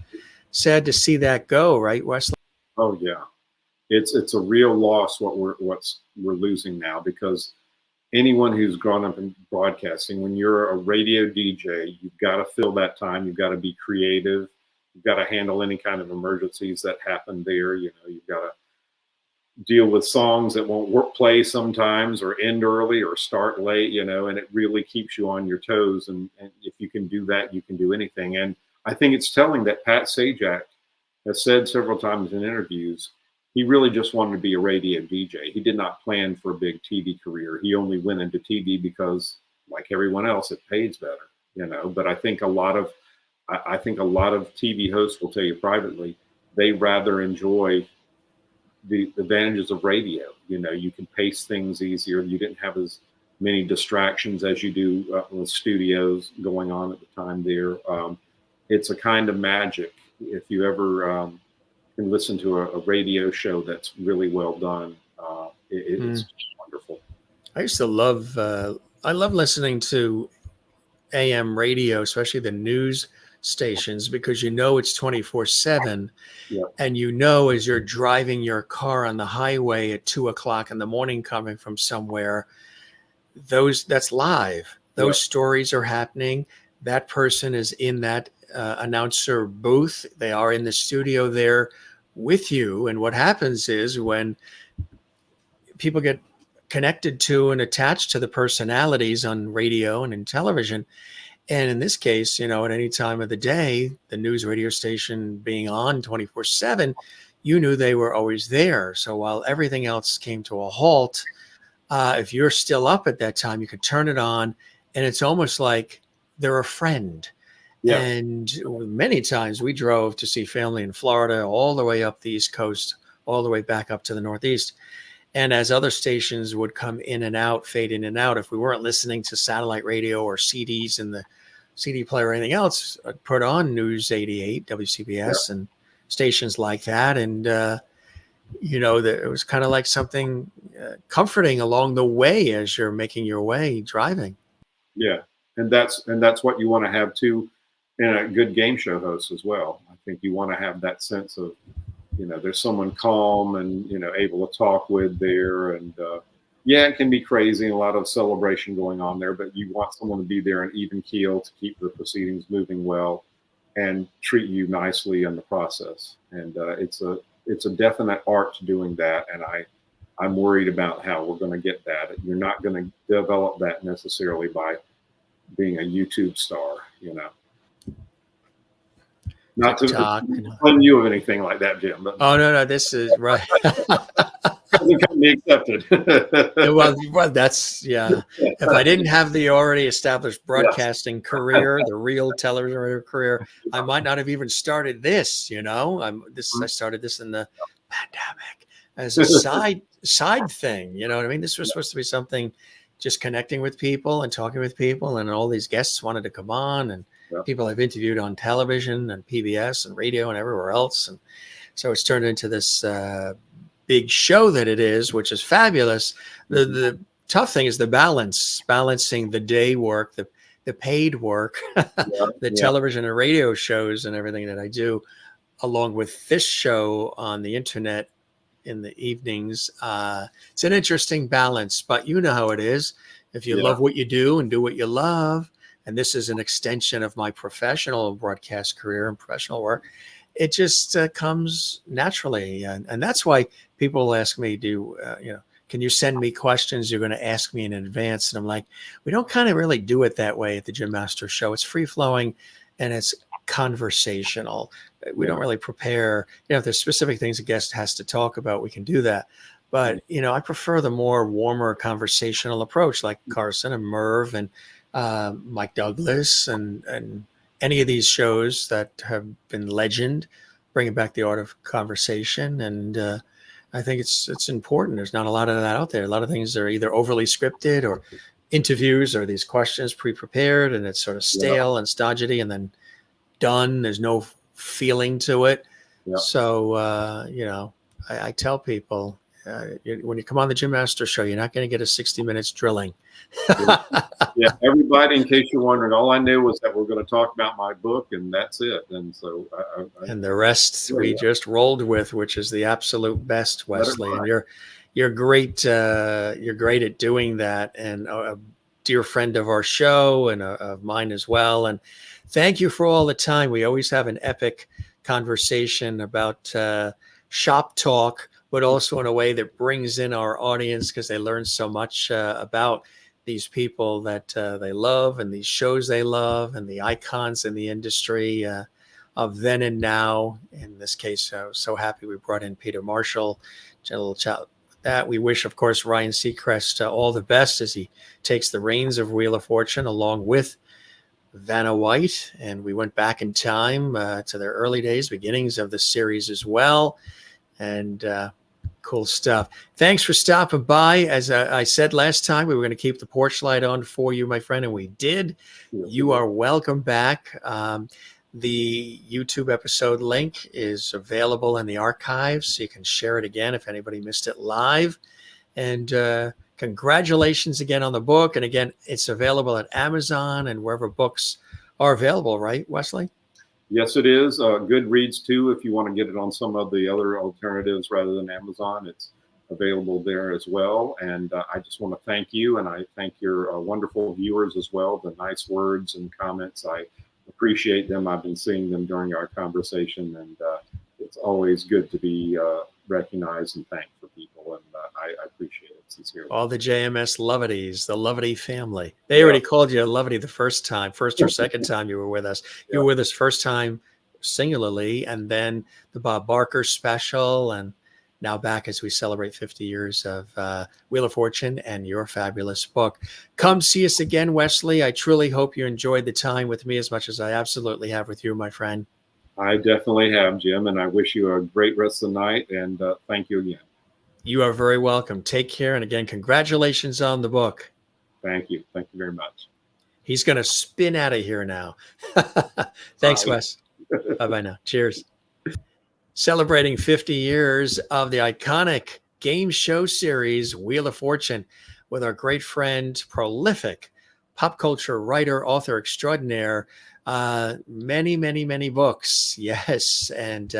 Sad to see that go, right, Wesley? Oh yeah, it's a real loss what we're losing now, because anyone who's grown up in broadcasting, when you're a radio DJ, you've got to fill that time. You've got to be creative. You've got to handle any kind of emergencies that happen there. You've got to deal with songs that won't play sometimes, or end early or start late, and it really keeps you on your toes. And if you can do that, you can do anything. And I think it's telling that Pat Sajak has said several times in interviews, he really just wanted to be a radio DJ. He did not plan for a big TV career. He only went into TV because, like everyone else, it pays better, But I think a lot of TV hosts will tell you privately, they rather enjoy the advantages of radio. You can pace things easier. You didn't have as many distractions as you do with studios going on at the time there. It's a kind of magic. If you ever can listen to a radio show that's really well done, it's just wonderful. I used to love, I love listening to AM radio, especially the news stations, because it's 24/7. Yeah. And as you're driving your car on the highway at 2 o'clock in the morning coming from somewhere, that's live. Those stories are happening. That person is in that announcer booth. They are in the studio there with you. And what happens is when people get connected to and attached to the personalities on radio and in television, and in this case, at any time of the day, the news radio station being on 24/7, you knew they were always there. So while everything else came to a halt, if you're still up at that time, you could turn it on, and it's almost like they're a friend. Yeah. And many times we drove to see family in Florida, all the way up the East Coast, all the way back up to the Northeast. And as other stations would come in and out, fade in and out, if we weren't listening to satellite radio or CDs in the CD player or anything else, I'd put on News 88, WCBS, and stations like that. And, that it was kind of like something comforting along the way as you're making your way driving. Yeah. And that's what you want to have too in a good game show host as well. I think you want to have that sense of, there's someone calm and, able to talk with there. And it can be crazy and a lot of celebration going on there, but you want someone to be there in even keel to keep the proceedings moving well and treat you nicely in the process. And it's a definite art to doing that. And I'm worried about how we're going to get that. You're not going to develop that necessarily by being a YouTube star, Not to fund you of anything like that, Jim. But oh, no, this is right. Doesn't be accepted. well, that's, If I didn't have the already established broadcasting career, the real television career, I might not have even started this, I started this in the pandemic as a side thing, you know what I mean? This was supposed to be something just connecting with people and talking with people, and all these guests wanted to come on, and people I've interviewed on television and PBS and radio and everywhere else. And so it's turned into this big show that it is, which is fabulous. The tough thing is the balancing the day work, the paid work, television and radio shows and everything that I do, along with this show on the internet in the evenings. It's an interesting balance, but you know how it is. If you love what you do and do what you love, and this is an extension of my professional broadcast career and professional work, it just comes naturally. And that's why people ask me, can you send me questions you're going to ask me in advance? And I'm like, we don't kind of really do it that way at the Jim Master Show. It's free flowing and it's conversational. We don't really prepare, if there's specific things a guest has to talk about, we can do that. But, I prefer the more warmer conversational approach, like Carson and Merv and Mike Douglas and any of these shows that have been legend, bringing back the art of conversation. And I think it's important. There's not a lot of that out there. A lot of things are either overly scripted or interviews or these questions pre-prepared, and it's sort of stale and stodgy and then done. There's no feeling to it. So, I tell people, when you come on the Jim Master Show, you're not going to get a 60 minutes drilling. Everybody, in case you're wondering, all I knew was that we're going to talk about my book, and that's it. And so, and the rest we just rolled with, which is the absolute best, Wesley. And you're great. You're great at doing that, and a dear friend of our show and of mine as well. And thank you for all the time. We always have an epic conversation about shop talk, but also in a way that brings in our audience because they learn so much about these people that they love and these shows they love and the icons in the industry of then and now. In this case, I was so happy we brought in Peter Marshall. A little chat with that. We wish, of course, Ryan Seacrest all the best as he takes the reins of Wheel of Fortune along with Vanna White. And we went back in time to their early days, beginnings of the series as well. And cool stuff. Thanks for stopping by. As I said last time, we were going to keep the porch light on for you, my friend, and we did. You are welcome back. The YouTube episode link is available in the archives, so you can share it again if anybody missed it live. And congratulations again on the book. And again, it's available at Amazon and wherever books are available, right, Wesley? Yes, it is. Goodreads too, if you want to get it on some of the other alternatives rather than Amazon, it's available there as well. And I just want to thank you, and I thank your wonderful viewers as well. The nice words and comments, I appreciate them. I've been seeing them during our conversation, and it's always good to be recognized and thanked for people, and I appreciate it sincerely. All the JMS Lovities, the Lovity family. They already called you a Lovity the first or second time you were with us. You were with us first time singularly, and then the Bob Barker special, and now back as we celebrate 50 years of Wheel of Fortune and your fabulous book. Come see us again, Wesley. I truly hope you enjoyed the time with me as much as I absolutely have with you, my friend. I definitely have, Jim, and I wish you a great rest of the night, and thank you again. You are very welcome. Take care. And again, congratulations on the book. Thank you. Thank you very much. He's going to spin out of here now. Thanks, Wes. Bye-bye now. Cheers. Celebrating 50 years of the iconic game show series, Wheel of Fortune, with our great friend, prolific pop culture writer, author extraordinaire, many books. Yes. And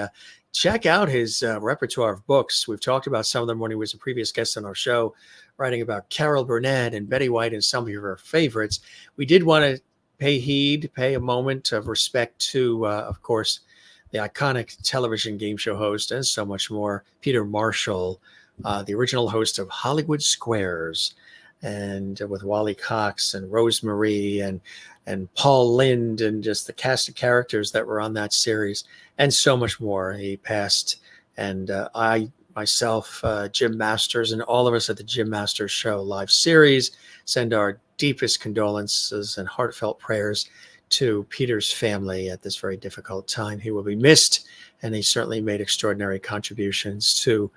check out his repertoire of books. We've talked about some of them when he was a previous guest on our show, writing about Carol Burnett and Betty White and some of her favorites. We did want to pay a moment of respect to, of course, the iconic television game show host and so much more, Peter Marshall, the original host of Hollywood Squares, and with Wally Cox and Rosemary and Paul Lind, and just the cast of characters that were on that series, and so much more. He passed, and I myself, Jim Masters, and all of us at the Jim Masters Show live series send our deepest condolences and heartfelt prayers to Peter's family at this very difficult time. He will be missed, and he certainly made extraordinary contributions to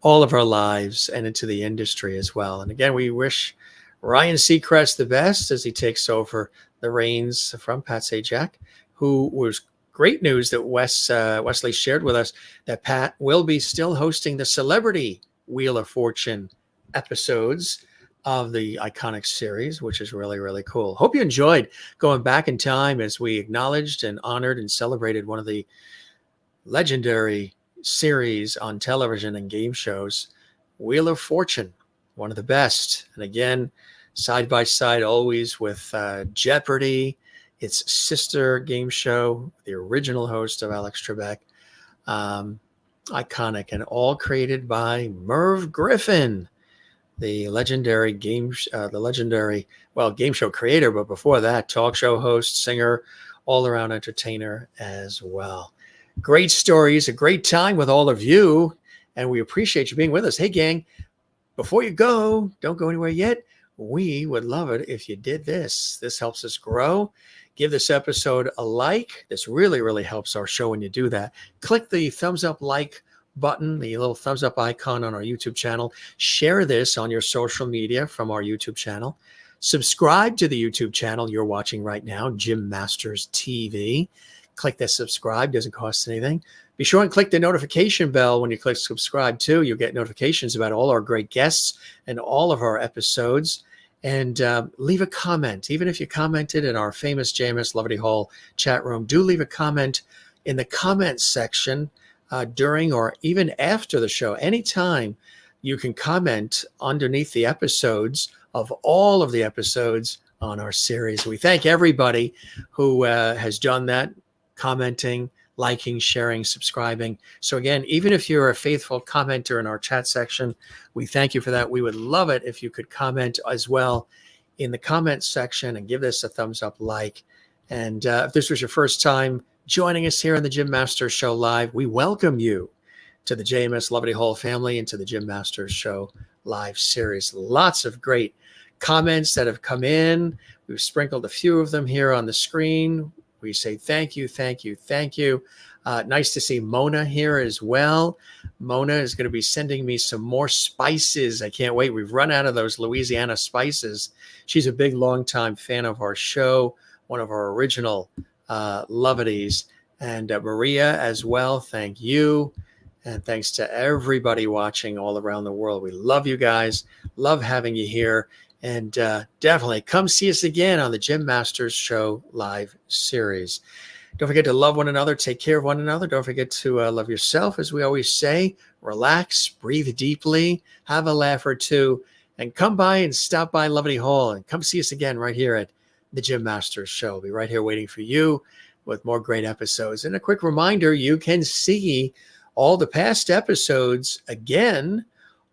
all of our lives and into the industry as well. And again, we wish Ryan Seacrest the best as he takes over the reins from Pat Sajak, who was great news that Wesley shared with us that Pat will be still hosting the Celebrity Wheel of Fortune episodes of the iconic series, which is really cool. Hope you enjoyed going back in time as we acknowledged and honored and celebrated one of the legendary series on television and game shows, Wheel of Fortune, one of the best. And again, side by side always with Jeopardy, its sister game show, the original host of Alex Trebek, iconic, and all created by Merv Griffin, the legendary game show creator, but before that, talk show host, singer, all-around entertainer as well. Great stories, a great time with all of you, and we appreciate you being with us. Hey, gang, before you go, don't go anywhere yet. We would love it if you did this. This helps us grow. Give this episode a like. This really helps our show when you do that. Click the thumbs up like button, the little thumbs up icon on our YouTube channel. Share this on your social media from our YouTube channel. Subscribe to the YouTube channel you're watching right now, Jim Masters TV. Click that subscribe, doesn't cost anything. Be sure and click the notification bell when you click subscribe too. You'll get notifications about all our great guests and all of our episodes. And leave a comment. Even if you commented in our famous JMS Lovity Hall chat room, do leave a comment in the comments section during or even after the show. Anytime you can comment underneath the episodes of all of the episodes on our series. We thank everybody who has done that, commenting, liking, sharing, subscribing. So again, even if you're a faithful commenter in our chat section, we thank you for that. We would love it if you could comment as well in the comments section and give this a thumbs up like. And if this was your first time joining us here on the Jim Masters Show Live, we welcome you to the JMS Lovity Hall family and to the Jim Masters Show Live series. Lots of great comments that have come in. We've sprinkled a few of them here on the screen. We say thank you. Nice to see Mona here as well. Mona is going to be sending me some more spices. I can't wait. We've run out of those Louisiana spices. She's a big, longtime fan of our show, one of our original Lovities. And Maria as well, thank you. And thanks to everybody watching all around the world. We love you guys. Love having you here. And definitely come see us again on the Jim Masters Show live series. Don't forget to love one another, take care of one another. Don't forget to love yourself, as we always say. Relax, breathe deeply, have a laugh or two, and come by and stop by Lovely Hall and come see us again right here at the Jim Masters Show. We'll be right here waiting for you with more great episodes. And a quick reminder, you can see all the past episodes again,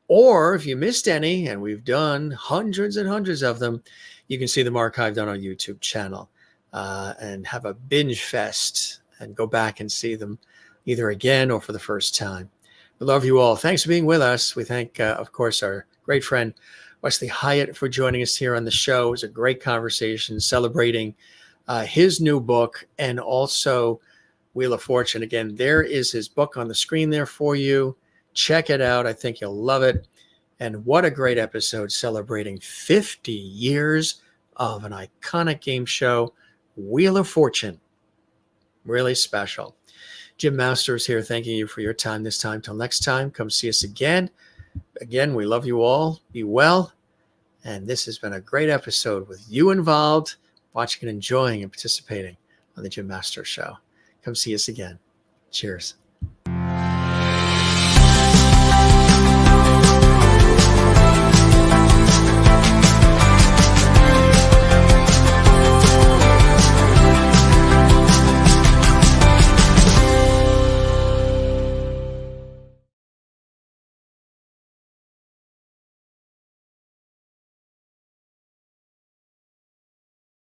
or if you missed any, and we've done hundreds and hundreds of them, you can see them archived on our YouTube channel and have a binge fest and go back and see them either again or for the first time. We love you all. Thanks for being with us. We thank, of course, our great friend Wesley Hyatt for joining us here on the show. It was a great conversation celebrating his new book and also Wheel of Fortune. Again, there is his book on the screen there for you. Check it out. I think you'll love it. And what a great episode celebrating 50 years of an iconic game show, Wheel of Fortune. Really special. Jim Masters here, thanking you for your time this time. Till next time, come see us again. Again, we love you all. Be well. And this has been a great episode with you involved, watching and enjoying and participating on the Jim Masters Show. Come see us again. Cheers.